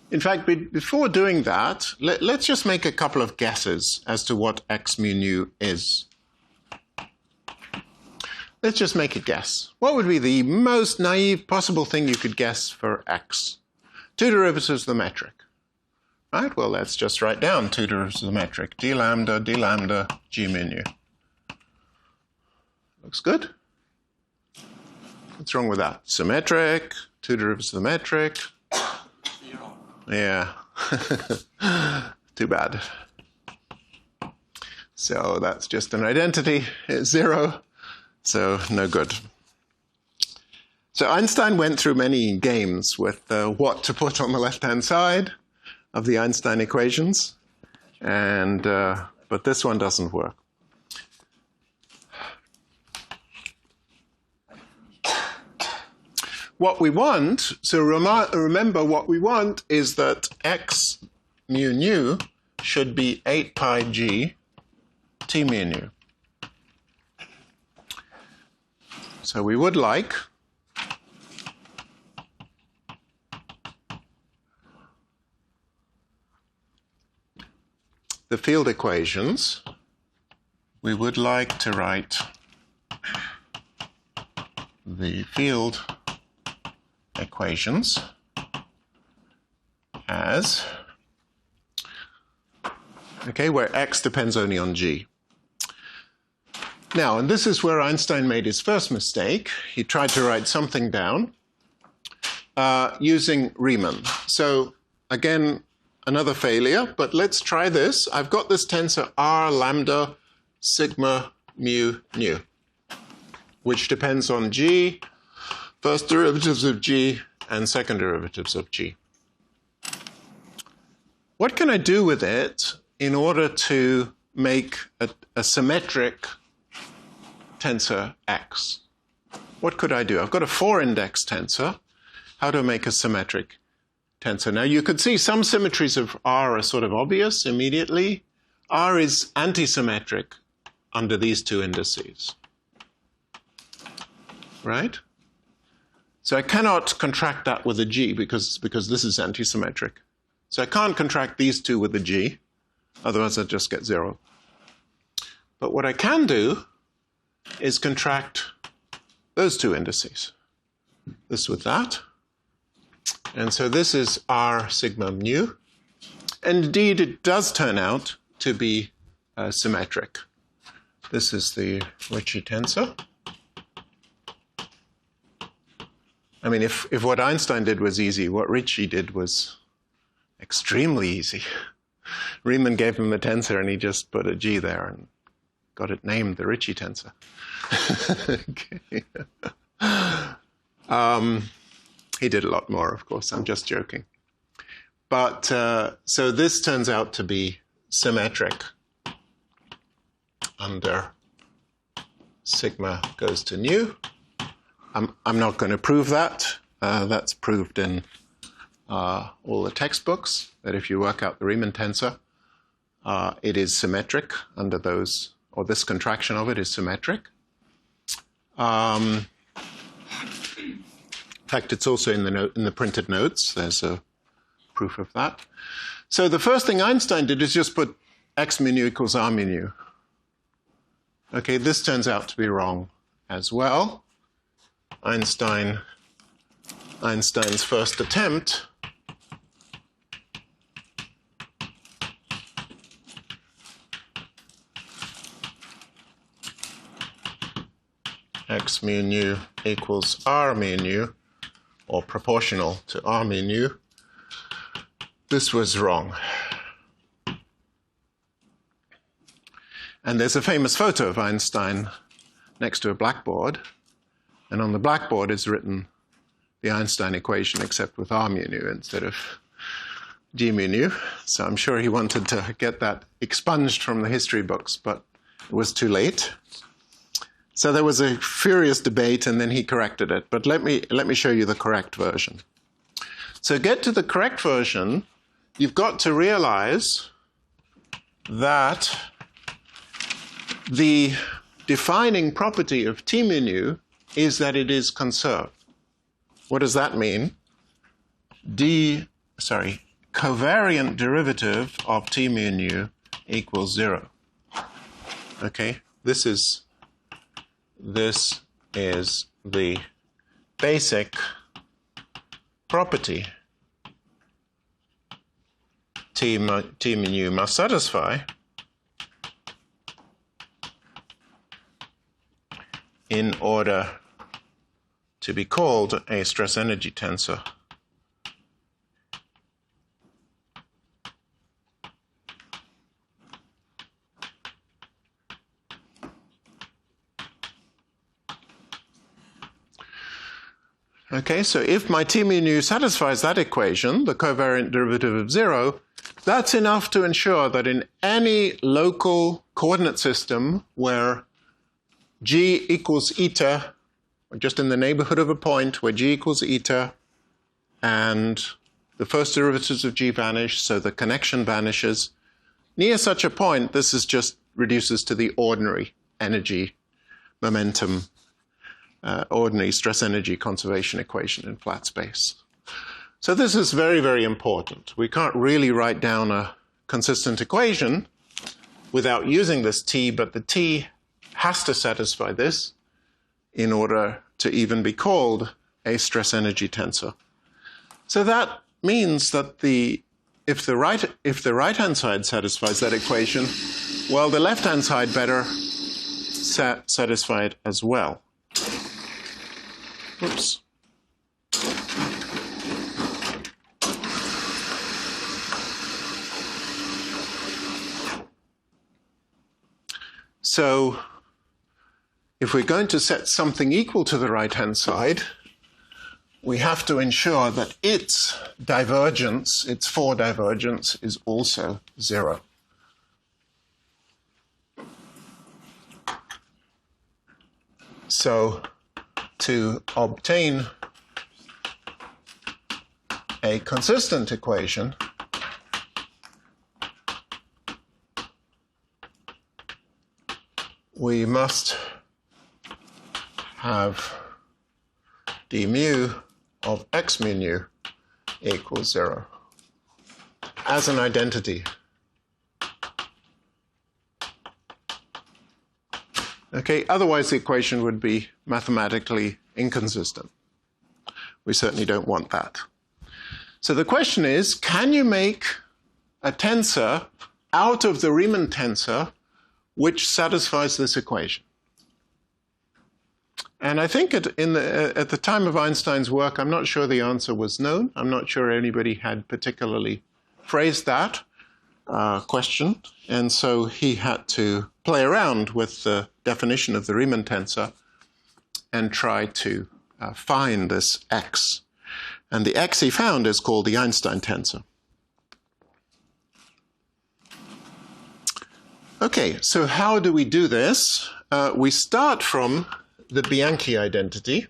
A: In fact, before doing that, let's just make a couple of guesses as to what x mu nu is. Let's just make a guess. What would be the most naive possible thing you could guess for x? Two derivatives of the metric. Right? Well, let's just write down two derivatives of the metric. D lambda, g mu nu. Looks good. What's wrong with that? Symmetric, two derivatives of the metric. Yeah, too bad. So that's just an identity. It's 0, so no good. So Einstein went through many games with what to put on the left-hand side of the Einstein equations, and but this one doesn't work. What we want, so remember what we want is that x mu nu should be 8 pi g t mu nu. So we would like the field equations. We would like to write the field equations as, okay, where x depends only on g. Now, and this is where Einstein made his first mistake. He tried to write something down using Riemann. So again, another failure, but let's try this. I've got this tensor r lambda sigma mu nu, which depends on g, first derivatives of g, and second derivatives of g. What can I do with it in order to make a symmetric tensor x? What could I do? I've got a 4-index tensor. How do I make a symmetric tensor? Now, you could see some symmetries of R are sort of obvious immediately. R is antisymmetric under these two indices, right? So I cannot contract that with a G because this is antisymmetric. So I can't contract these two with a G, otherwise I'd just get 0. But what I can do is contract those two indices, this with that. And so this is R sigma mu. And indeed, it does turn out to be symmetric. This is the Ricci tensor. I mean, if what Einstein did was easy, what Ricci did was extremely easy. Riemann gave him the tensor and he just put a G there and got it named the Ricci tensor. Okay. He did a lot more, of course. I'm just joking. But so this turns out to be symmetric under sigma goes to nu. I'm not going to prove that. That's proved in all the textbooks, that if you work out the Riemann tensor, it is symmetric under those, or this contraction of it is symmetric. In fact, it's also in the printed notes. There's a proof of that. So the first thing Einstein did is just put x mu nu equals r mu nu. Okay, this turns out to be wrong as well. Einstein's first attempt x mu nu equals r mu nu, or proportional to r mu nu. This was wrong. And there's a famous photo of Einstein next to a blackboard, and on the blackboard is written the Einstein equation except with r mu nu instead of g mu nu. So I'm sure he wanted to get that expunged from the history books, but it was too late. So there was a furious debate, and then he corrected it. But let me show you the correct version. So to get to the correct version, you've got to realize that the defining property of T mu nu is that it is conserved. What does that mean? Covariant derivative of T mu nu equals 0. Okay, this is the basic property T mu nu must satisfy in order to be called a stress energy tensor. Okay, so if my T mu nu satisfies that equation, the covariant derivative of 0, that's enough to ensure that in any local coordinate system where g equals eta, or just in the neighborhood of a point where g equals eta, and the first derivatives of g vanish, so the connection vanishes, near such a point, this is just reduces to the ordinary energy momentum, ordinary stress energy conservation equation in flat space. So this is very, very important. We can't really write down a consistent equation without using this T, but the T has to satisfy this in order to even be called a stress energy tensor. So that means that if the right-hand side satisfies that equation, well, the left-hand side better satisfy it as well. Oops. So if we're going to set something equal to the right-hand side, we have to ensure that its divergence, its four divergence, is also 0. So to obtain a consistent equation, we must have d mu of x mu nu equals 0 as an identity. Okay, otherwise the equation would be mathematically inconsistent. We certainly don't want that. So the question is, can you make a tensor out of the Riemann tensor which satisfies this equation? And I think at the time of Einstein's work, I'm not sure the answer was known. I'm not sure anybody had particularly phrased that question. And so he had to play around with the definition of the Riemann tensor and try to find this x. And the x he found is called the Einstein tensor. Okay, so how do we do this? We start from the Bianchi identity.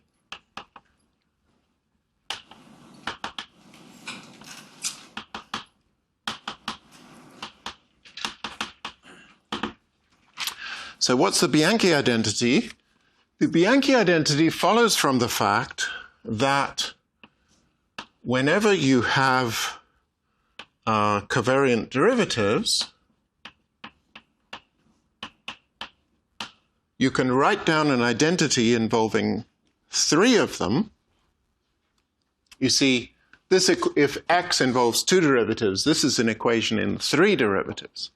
A: So what's the Bianchi identity? The Bianchi identity follows from the fact that whenever you have covariant derivatives, you can write down an identity involving 3 of them. You see, if x involves 2 derivatives, this is an equation in 3 derivatives.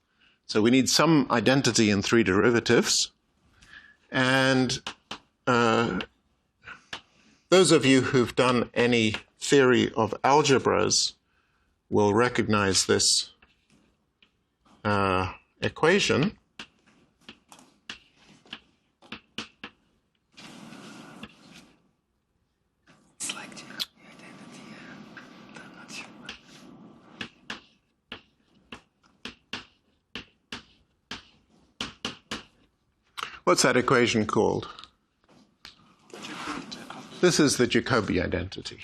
A: So we need some identity in 3 derivatives. And those of you who've done any theory of algebras will recognize this equation.
B: It's like the identity. I'm not sure what.
A: What's that equation called? This is the Jacobi identity.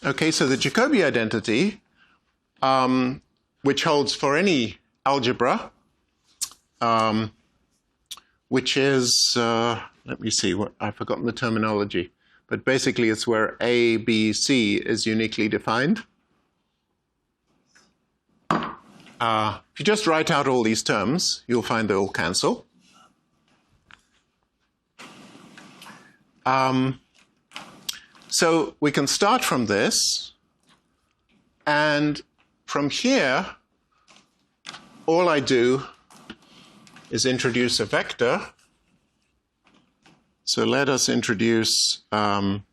A: Okay, so the Jacobi identity, which holds for any algebra, which is, let me see, I've forgotten the terminology, but basically it's where A, B, C is uniquely defined. If you just write out all these terms, you'll find they all cancel. So we can start from this, and from here, all I do is introduce a vector. So let us introduce some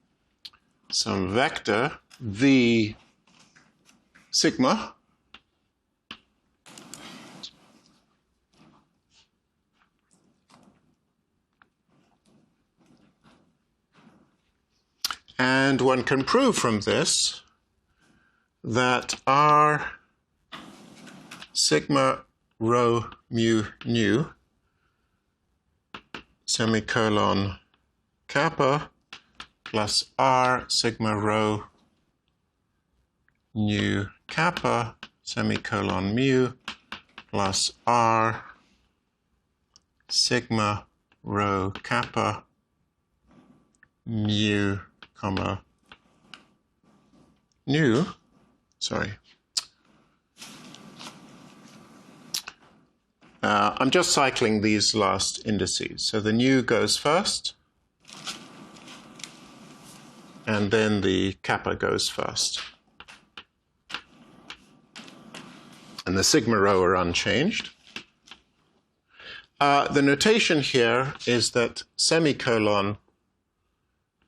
A: vector, v sigma. And one can prove from this that R sigma rho mu nu semicolon kappa plus R sigma rho nu kappa semicolon mu plus R sigma rho kappa mu comma nu, sorry. I'm just cycling these last indices. So the nu goes first, and then the kappa goes first. And the sigma rho are unchanged. The notation here is that semicolon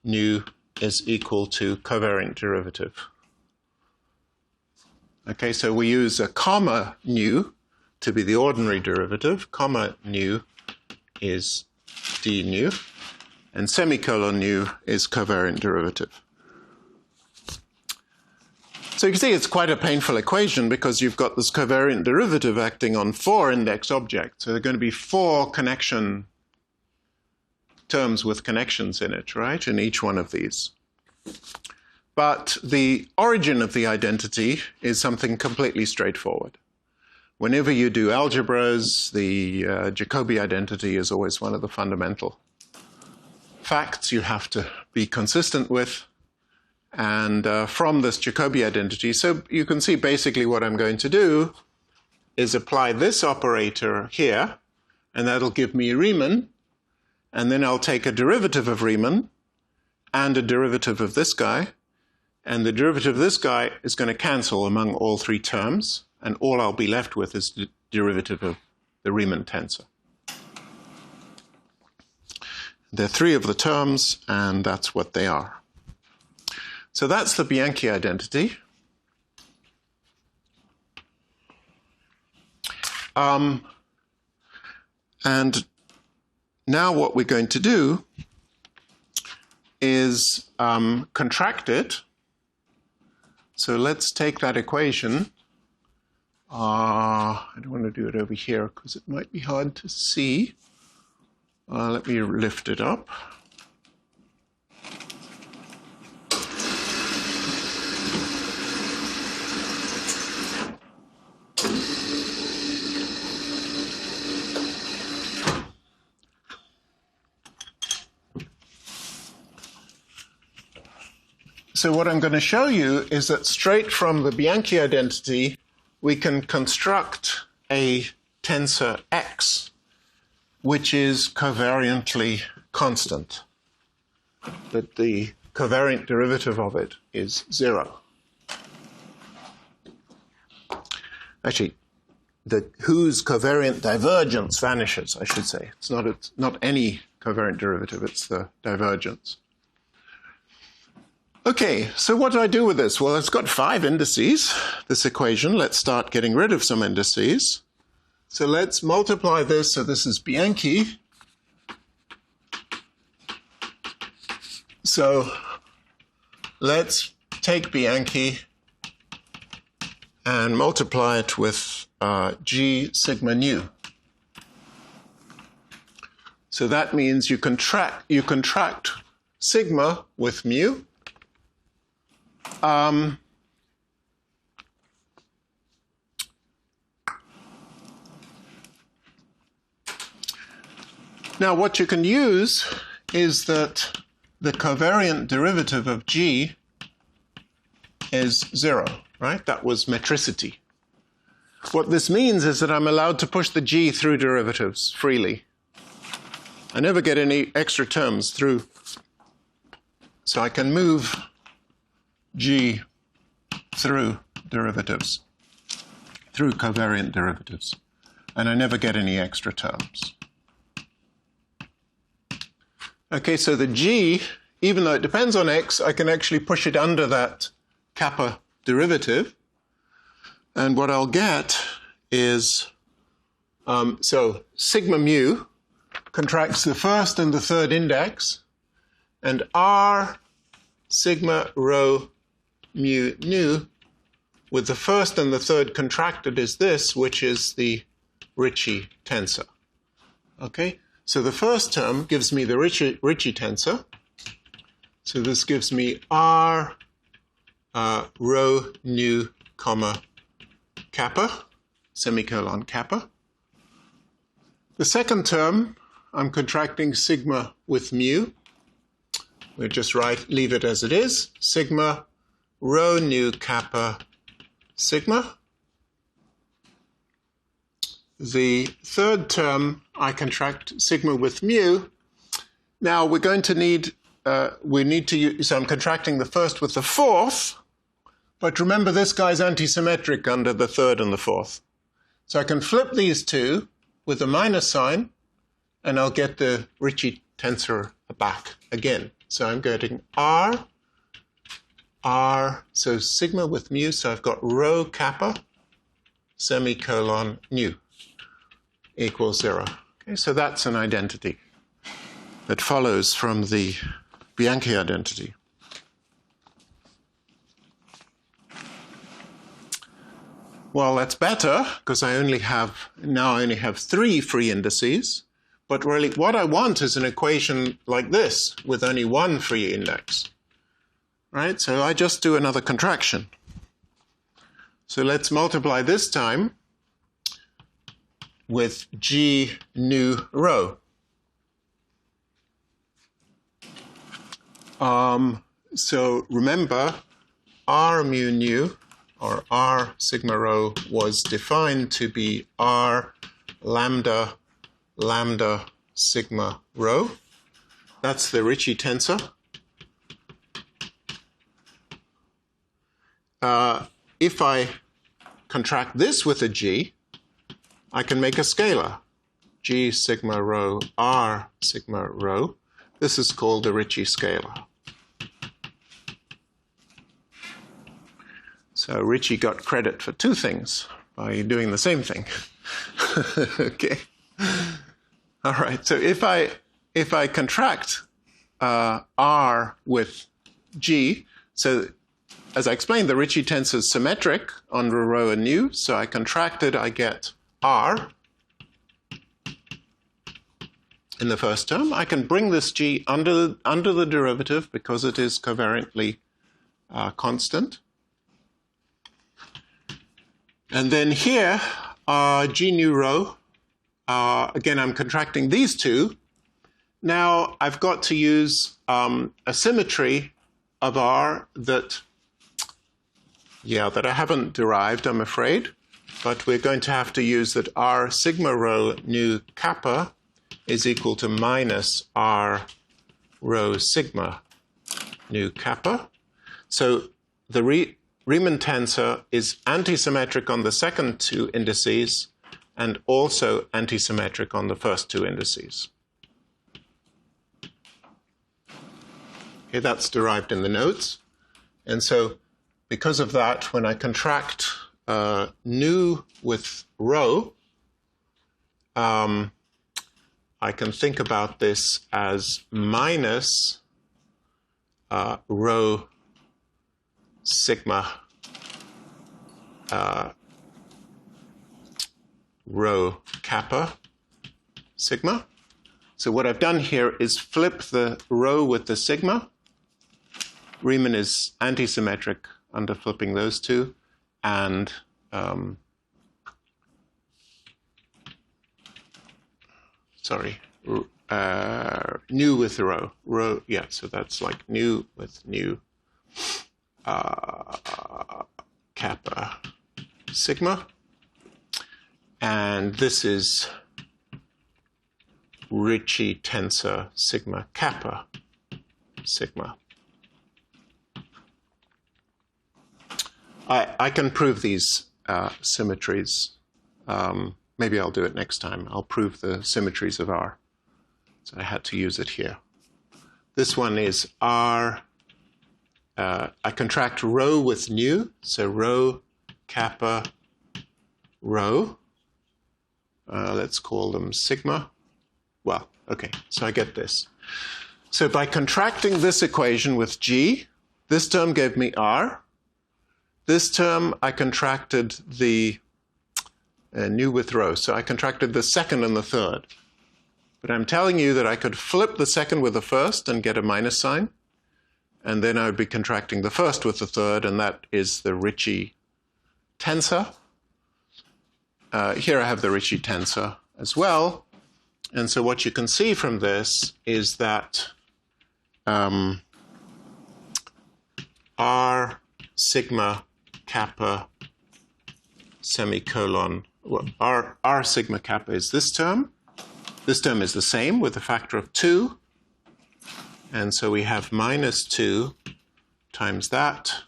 A: nu is equal to covariant derivative. Okay, so we use a comma nu to be the ordinary derivative. Comma nu is d nu, and semicolon nu is covariant derivative. So you can see it's quite a painful equation because you've got this covariant derivative acting on 4 index objects. So there are going to be 4 connection terms with connections in it, right, in each one of these. But the origin of the identity is something completely straightforward. Whenever you do algebras, the Jacobi identity is always one of the fundamental facts you have to be consistent with. And from this Jacobi identity, so you can see basically what I'm going to do is apply this operator here, and that'll give me Riemann. And then I'll take a derivative of Riemann and a derivative of this guy. And the derivative of this guy is going to cancel among all 3 terms. And all I'll be left with is the derivative of the Riemann tensor. There are 3 of the terms, and that's what they are. So that's the Bianchi identity. And now what we're going to do is contract it. So let's take that equation. I don't want to do it over here because it might be hard to see. Let me lift it up. So what I'm going to show you is that straight from the Bianchi identity, we can construct a tensor X, which is covariantly constant, that the covariant derivative of it is 0. Actually, whose covariant divergence vanishes, I should say. It's not any covariant derivative, it's the divergence. Okay, so what do I do with this? Well, it's got 5 indices, this equation. Let's start getting rid of some indices. So let's multiply this. So this is Bianchi. So let's take Bianchi and multiply it with G sigma nu. So that means you contract sigma with mu. Now what you can use is that the covariant derivative of G is 0, right? That was metricity. What this means is that I'm allowed to push the G through derivatives freely. I never get any extra terms through. So I can move G through derivatives, through covariant derivatives, and I never get any extra terms. Okay, so the G, even though it depends on X, I can actually push it under that kappa derivative. And what I'll get is, so sigma mu contracts the first and the third index, and R sigma rho mu nu with the first and the third contracted is this, which is the Ricci tensor. Okay? So the first term gives me the Ricci tensor. So this gives me R rho nu comma kappa, semicolon kappa. The second term, I'm contracting sigma with mu. We'll just leave it as it is. Sigma rho nu kappa sigma. The third term, I contract sigma with mu. Now we're going to need, so I'm contracting the first with the fourth, but remember this guy's antisymmetric under the third and the fourth. So I can flip these two with a minus sign, and I'll get the Ricci tensor back again. So I'm getting R, so sigma with mu, so I've got rho kappa, semicolon nu, equals 0. Okay, so that's an identity that follows from the Bianchi identity. Well, that's better, because I only have 3 free indices. But really, what I want is an equation like this, with only 1 free index. Right? So I just do another contraction. So let's multiply this time with G nu rho. So remember, R mu nu, or R sigma rho, was defined to be R lambda sigma rho. That's the Ricci tensor. If I contract this with a G, I can make a scalar. G sigma rho, R sigma rho. This is called the Ricci scalar. So Ricci got credit for 2 things by doing the same thing. Okay. All right. So if I contract R with G, so as I explained, the Ricci tensor is symmetric under rho and nu. So I contracted, I get R in the first term. I can bring this G under the derivative because it is covariantly constant. And then here, G nu rho, again, I'm contracting these two. Now I've got to use a symmetry of R that I haven't derived, I'm afraid, but we're going to have to use that R sigma rho nu kappa is equal to minus R rho sigma nu kappa. So the Riemann tensor is antisymmetric on the second two indices and also antisymmetric on the first two indices. Okay, that's derived in the notes. And so because of that, when I contract nu with rho, I can think about this as minus rho sigma rho kappa sigma. So what I've done here is flip the rho with the sigma. Riemann is antisymmetric under flipping those two, and nu with the rho, yeah, so that's like nu with nu kappa sigma, and this is Ricci tensor sigma kappa sigma. I can prove these symmetries. Maybe I'll do it next time. I'll prove the symmetries of R. So I had to use it here. This one is R. I contract rho with nu, so rho kappa rho. Let's call them sigma. Well, okay, so I get this. So by contracting this equation with G, this term gave me R. This term, I contracted the nu with rho. So I contracted the second and the third. But I'm telling you that I could flip the second with the first and get a minus sign. And then I would be contracting the first with the third, and that is the Ricci tensor. Here I have the Ricci tensor as well. And so what you can see from this is that R sigma kappa semicolon, well, R sigma kappa is this term. This term is the same with a factor of 2. And so we have minus 2 times that.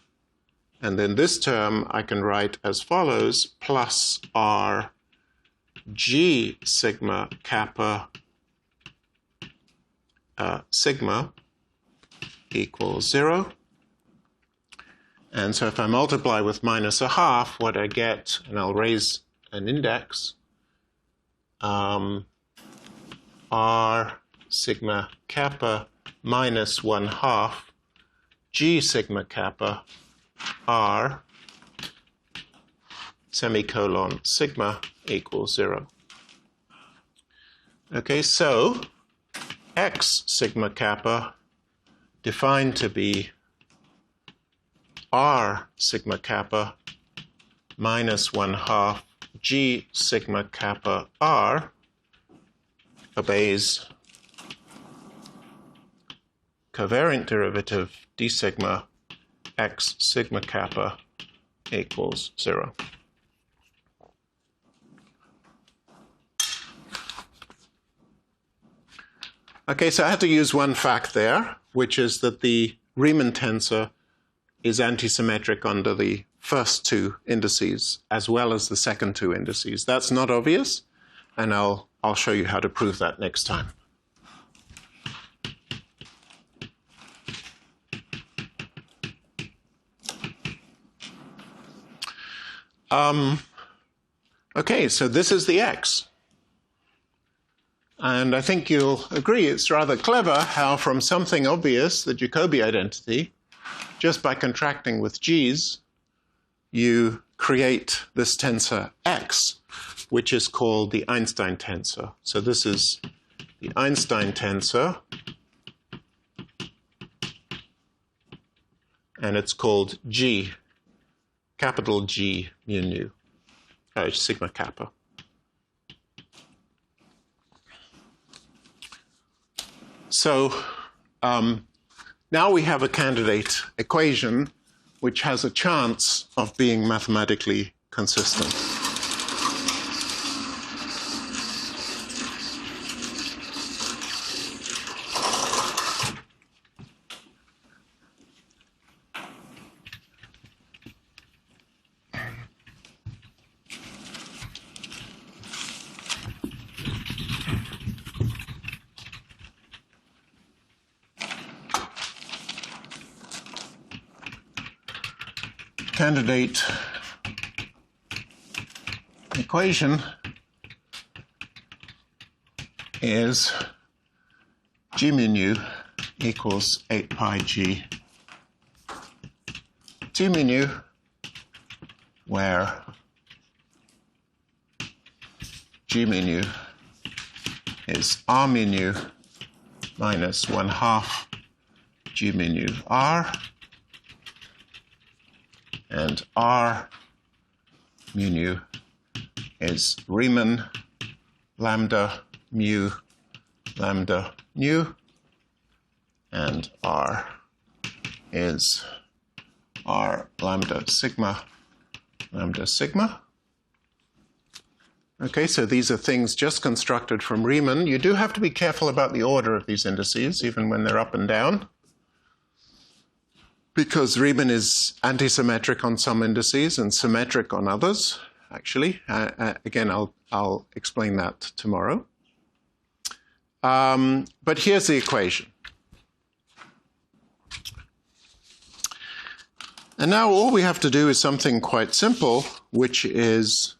A: And then this term I can write as follows, plus R G sigma kappa sigma equals 0. And so if I multiply with minus a half, what I get, and I'll raise an index, R sigma kappa minus 1/2 G sigma kappa R semicolon sigma equals 0. Okay, so X sigma kappa defined to be R sigma kappa minus 1/2 G sigma kappa R obeys covariant derivative d sigma X sigma kappa equals 0. Okay, so I had to use one fact there, which is that the Riemann tensor is antisymmetric under the first two indices as well as the second two indices. That's not obvious, and I'll show you how to prove that next time. Okay, so this is the X. And I think you'll agree it's rather clever how from something obvious, the Jacobi identity, just by contracting with G's, you create this tensor X, which is called the Einstein tensor. So this is the Einstein tensor, and it's called G, capital G mu nu, sigma kappa. So now we have a candidate equation which has a chance of being mathematically consistent. Candidate equation is g mu nu equals 8 pi g t mu nu, where g mu nu is r mu nu minus 1/2 g mu nu r, and r mu nu is Riemann lambda mu lambda nu, and r is r lambda sigma lambda sigma. Okay, so these are things just constructed from Riemann. You do have to be careful about the order of these indices, even when they're up and down, because Riemann is antisymmetric on some indices and symmetric on others, actually. Again, I'll explain that tomorrow. But here's the equation. And now all we have to do is something quite simple, which is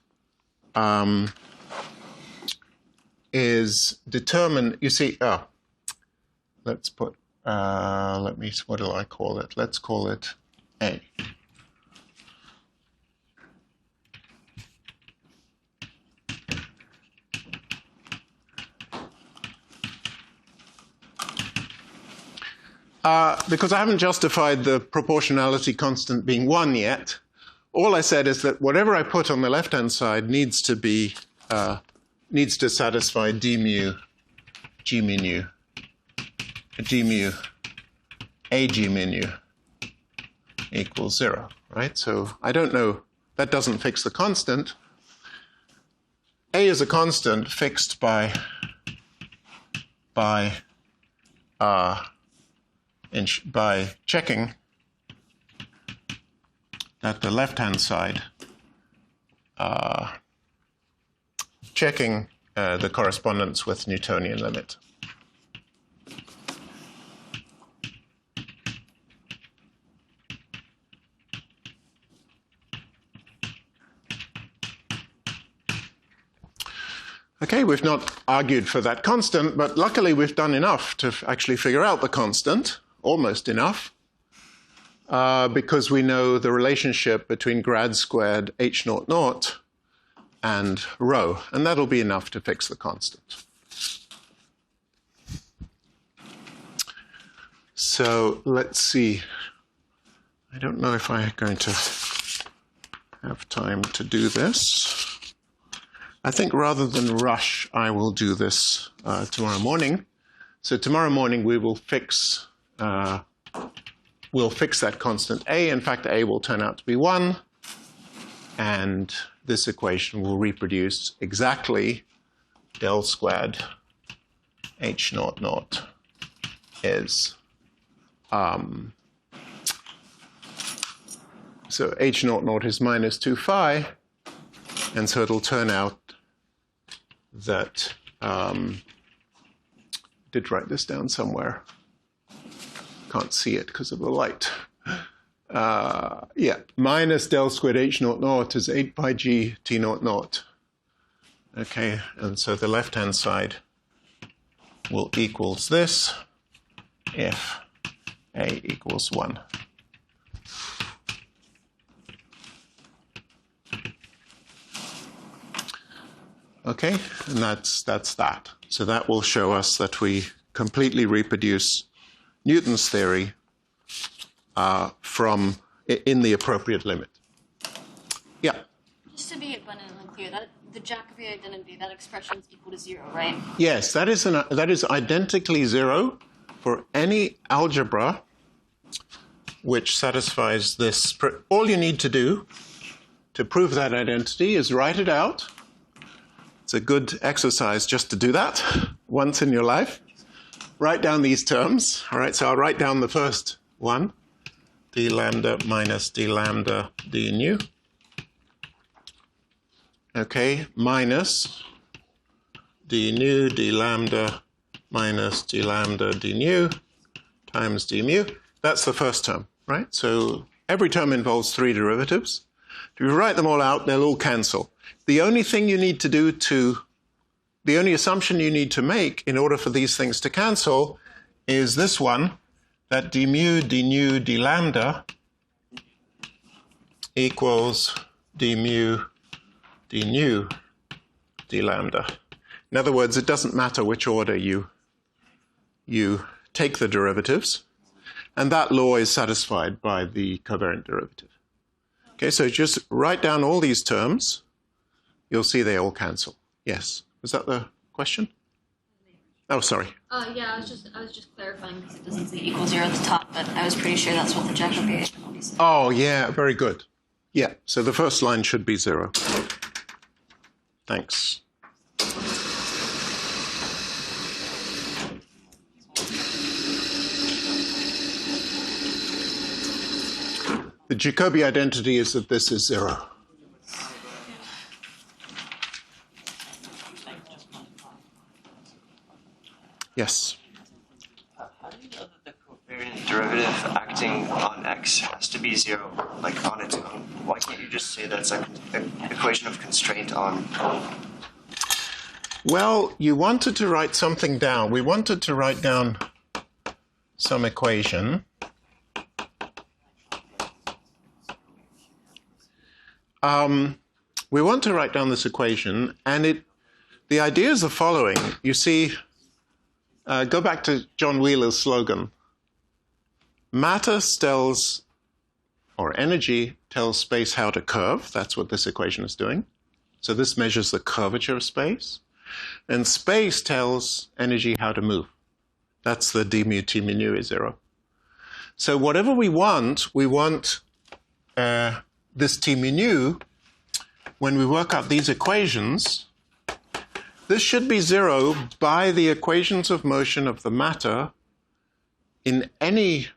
A: determine, you see, let's put, what do I call it? Let's call it A. Because I haven't justified the proportionality constant being 1 yet, all I said is that whatever I put on the left-hand side needs to be, needs to satisfy d mu, g mu nu, d mu, a g mu nu equals 0, right? So I don't know, that doesn't fix the constant. A is a constant fixed by checking that the left-hand side, checking the correspondence with Newtonian limit. Okay, we've not argued for that constant, but luckily we've done enough to actually figure out the constant, almost enough, because we know the relationship between grad squared h naught naught and rho, and that'll be enough to fix the constant. So let's see. I don't know if I'm going to have time to do this. I think rather than rush, I will do this tomorrow morning. So tomorrow morning we will fix that constant A. In fact, A will turn out to be 1, and this equation will reproduce exactly del squared h naught naught is so h naught naught is minus 2 phi, and so it'll turn out that did write this down somewhere. Can't see it because of the light. Yeah, minus del squared h naught naught is 8 pi g t naught naught. Okay, and so the left-hand side will equals this if a equals 1. Okay, and that's that. So that will show us that we completely reproduce Newton's theory from in the appropriate limit. Yeah.
C: Just to be abundantly clear, that the Jacobi identity, that expression is equal to 0, right?
A: Yes, that is identically 0 for any algebra which satisfies this. All you need to do to prove that identity is write it out. It's a good exercise just to do that once in your life. Write down these terms. All right, so I'll write down the first one, d lambda minus d lambda d nu. Okay, minus d nu d lambda minus d lambda d nu times d mu. That's the first term, right? So every term involves three derivatives. If you write them all out, they'll all cancel. The only thing you need to do the only assumption you need to make in order for these things to cancel is this one, that d mu, d nu, d lambda equals d mu, d nu, d lambda. In other words, it doesn't matter which order you take the derivatives, and that law is satisfied by the covariant derivative. Okay, so just write down all these terms. You'll see they all cancel. Yes. Was that the question? Oh, sorry.
C: Yeah, I was just clarifying because it doesn't say equal 0 at the top, but I was pretty sure that's what the Jacobi identity said.
A: Oh, yeah, very good. Yeah, so the first line should be 0. Thanks. The Jacobi identity is that this is 0.
D: Yes. How do you know that the covariant derivative acting on x has to be 0, like on its own? Why can't you just say that's an equation of constraint on?
A: Well, you wanted to write something down. We wanted to write down some equation. We want to write down this equation, and the idea is the following. You see, go back to John Wheeler's slogan. Matter tells, or energy tells space how to curve. That's what this equation is doing. So this measures the curvature of space. And space tells energy how to move. That's the d mu t mu nu is 0. So whatever we want this t mu nu, when we work out these equations, this should be 0 by the equations of motion of the matter in any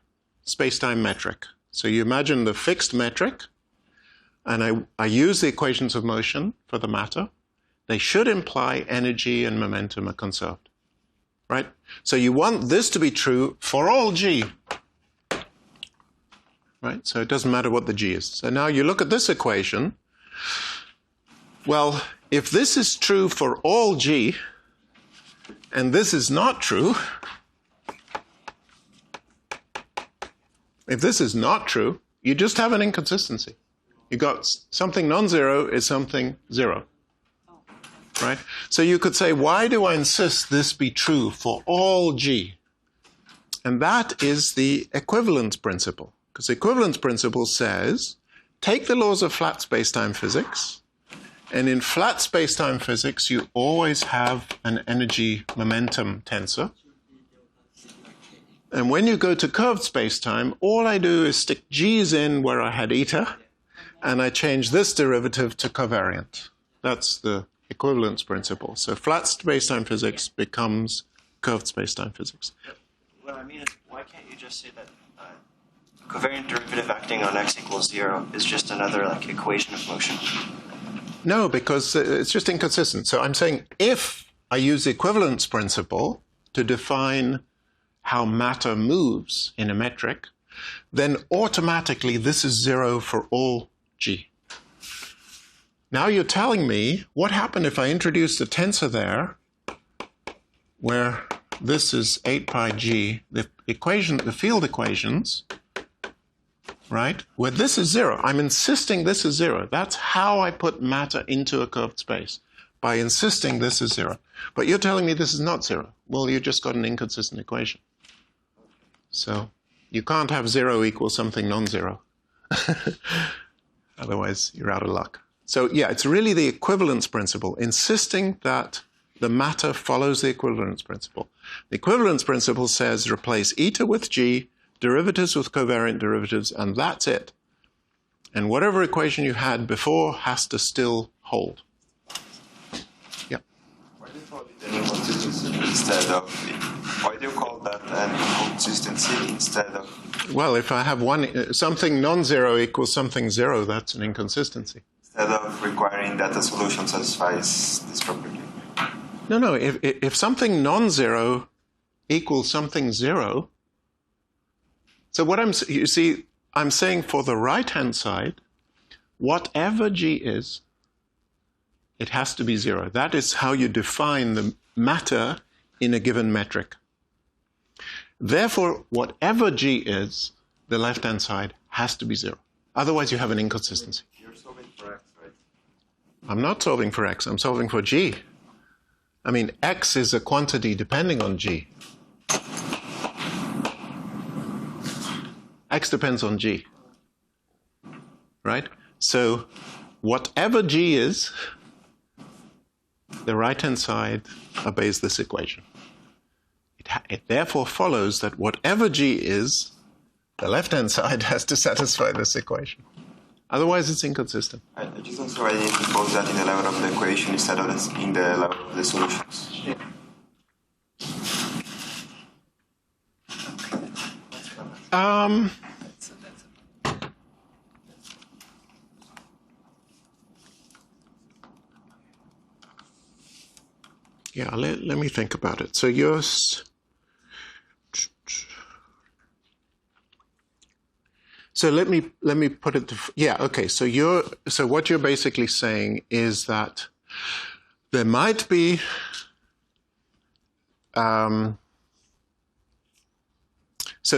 A: space-time metric. So you imagine the fixed metric, and I use the equations of motion for the matter. They should imply energy and momentum are conserved, right? So you want this to be true for all g, right? So it doesn't matter what the g is. So now you look at this equation. Well, if this is true for all g, and this is not true, if this is not true, you just have an inconsistency. You got something non-zero is something 0, right? So you could say, why do I insist this be true for all g? And that is the equivalence principle. Because the equivalence principle says, take the laws of flat space-time physics, and in flat space-time physics, you always have an energy-momentum tensor. And when you go to curved space-time, all I do is stick g's in where I had eta, and I change this derivative to covariant. That's the equivalence principle. So flat space-time physics becomes curved space-time physics.
D: What I mean is, why can't you just say that covariant derivative acting on x equals 0 is just another equation of motion?
A: No, because it's just inconsistent. So I'm saying if I use the equivalence principle to define how matter moves in a metric, then automatically this is 0 for all g. Now you're telling me what happened if I introduced a tensor there where this is 8 pi g, the field equations, right, where this is 0. I'm insisting this is 0. That's how I put matter into a curved space, by insisting this is 0. But you're telling me this is not 0. Well, you just got an inconsistent equation. So you can't have 0 equal something non-zero. Otherwise, you're out of luck. So yeah, it's really the equivalence principle, insisting that the matter follows the equivalence principle. The equivalence principle says replace eta with g, derivatives with covariant derivatives, and that's it. And whatever equation you had before has to still hold. Yeah.
E: Why do you call it an inconsistency instead of? Why do you call that an inconsistency instead of?
A: Well, if I have something non-zero equals something zero, that's an inconsistency.
E: Instead of requiring that a solution satisfies this property.
A: No. If something non-zero equals something zero, so you see, I'm saying for the right-hand side, whatever G is, it has to be zero. That is how you define the matter in a given metric. Therefore, whatever G is, the left-hand side has to be zero. Otherwise, you have an inconsistency.
E: You're solving for x, right?
A: I'm not solving for x. I'm solving for G. I mean, x is a quantity depending on G. X depends on G. Right? So, whatever G is, the right-hand side obeys this equation. It therefore follows that whatever G is, the left-hand side has to satisfy this equation. Otherwise, it's inconsistent.
E: I just don't see why I need to pose that in the level of the equation instead of in the level of the solutions.
A: Yeah, let me think about it. So So let me put it okay. So what you're basically saying is that there might be so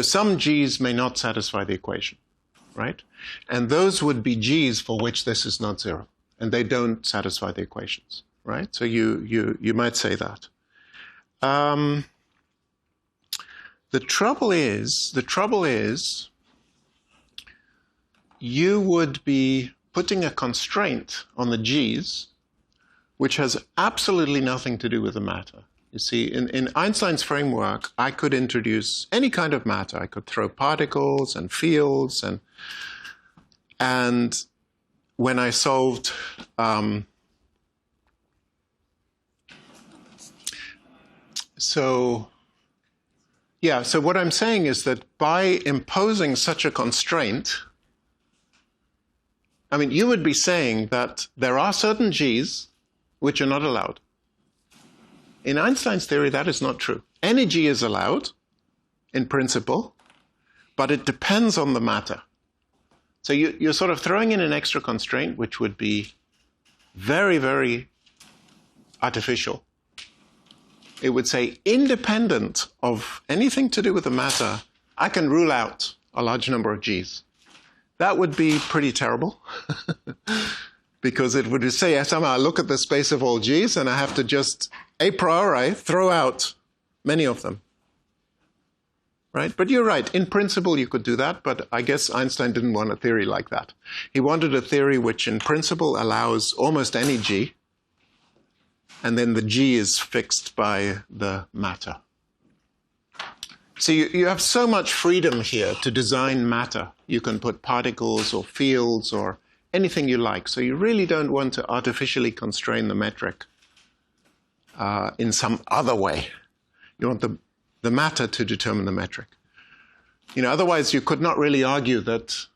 A: some G's may not satisfy the equation, right? And those would be G's for which this is not zero, and they don't satisfy the equations, right? So you might say that. The trouble is you would be putting a constraint on the G's which has absolutely nothing to do with the matter. You see, in Einstein's framework, I could introduce any kind of matter. I could throw particles and fields, and when I solved so what I'm saying is that by imposing such a constraint, I mean, you would be saying that there are certain G's which are not allowed. In Einstein's theory, that is not true. Any G is allowed, in principle, but it depends on the matter. So you're sort of throwing in an extra constraint, which would be very, very artificial. It would say, independent of anything to do with the matter, I can rule out a large number of G's. That would be pretty terrible, because it would say, somehow I look at the space of all G's and I have to just a priori throw out many of them. Right? But you're right. In principle, you could do that, but I guess Einstein didn't want a theory like that. He wanted a theory which, in principle, allows almost any G, and then the G is fixed by the matter. So you have so much freedom here to design matter. You can put particles or fields or anything you like. So you really don't want to artificially constrain the metric in some other way. You want the matter to determine the metric. You know, otherwise you could not really argue that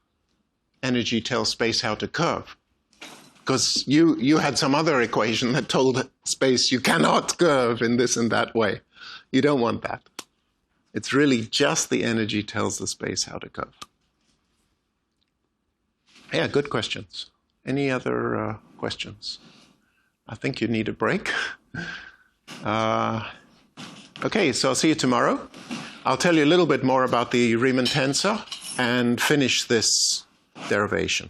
A: energy tells space how to curve, because you had some other equation that told space you cannot curve in this and that way. You don't want that. It's really just the energy tells the space how to curve. Yeah, good questions. Any other questions? I think you need a break. Okay, so I'll see you tomorrow. I'll tell you a little bit more about the Riemann tensor and finish this derivation.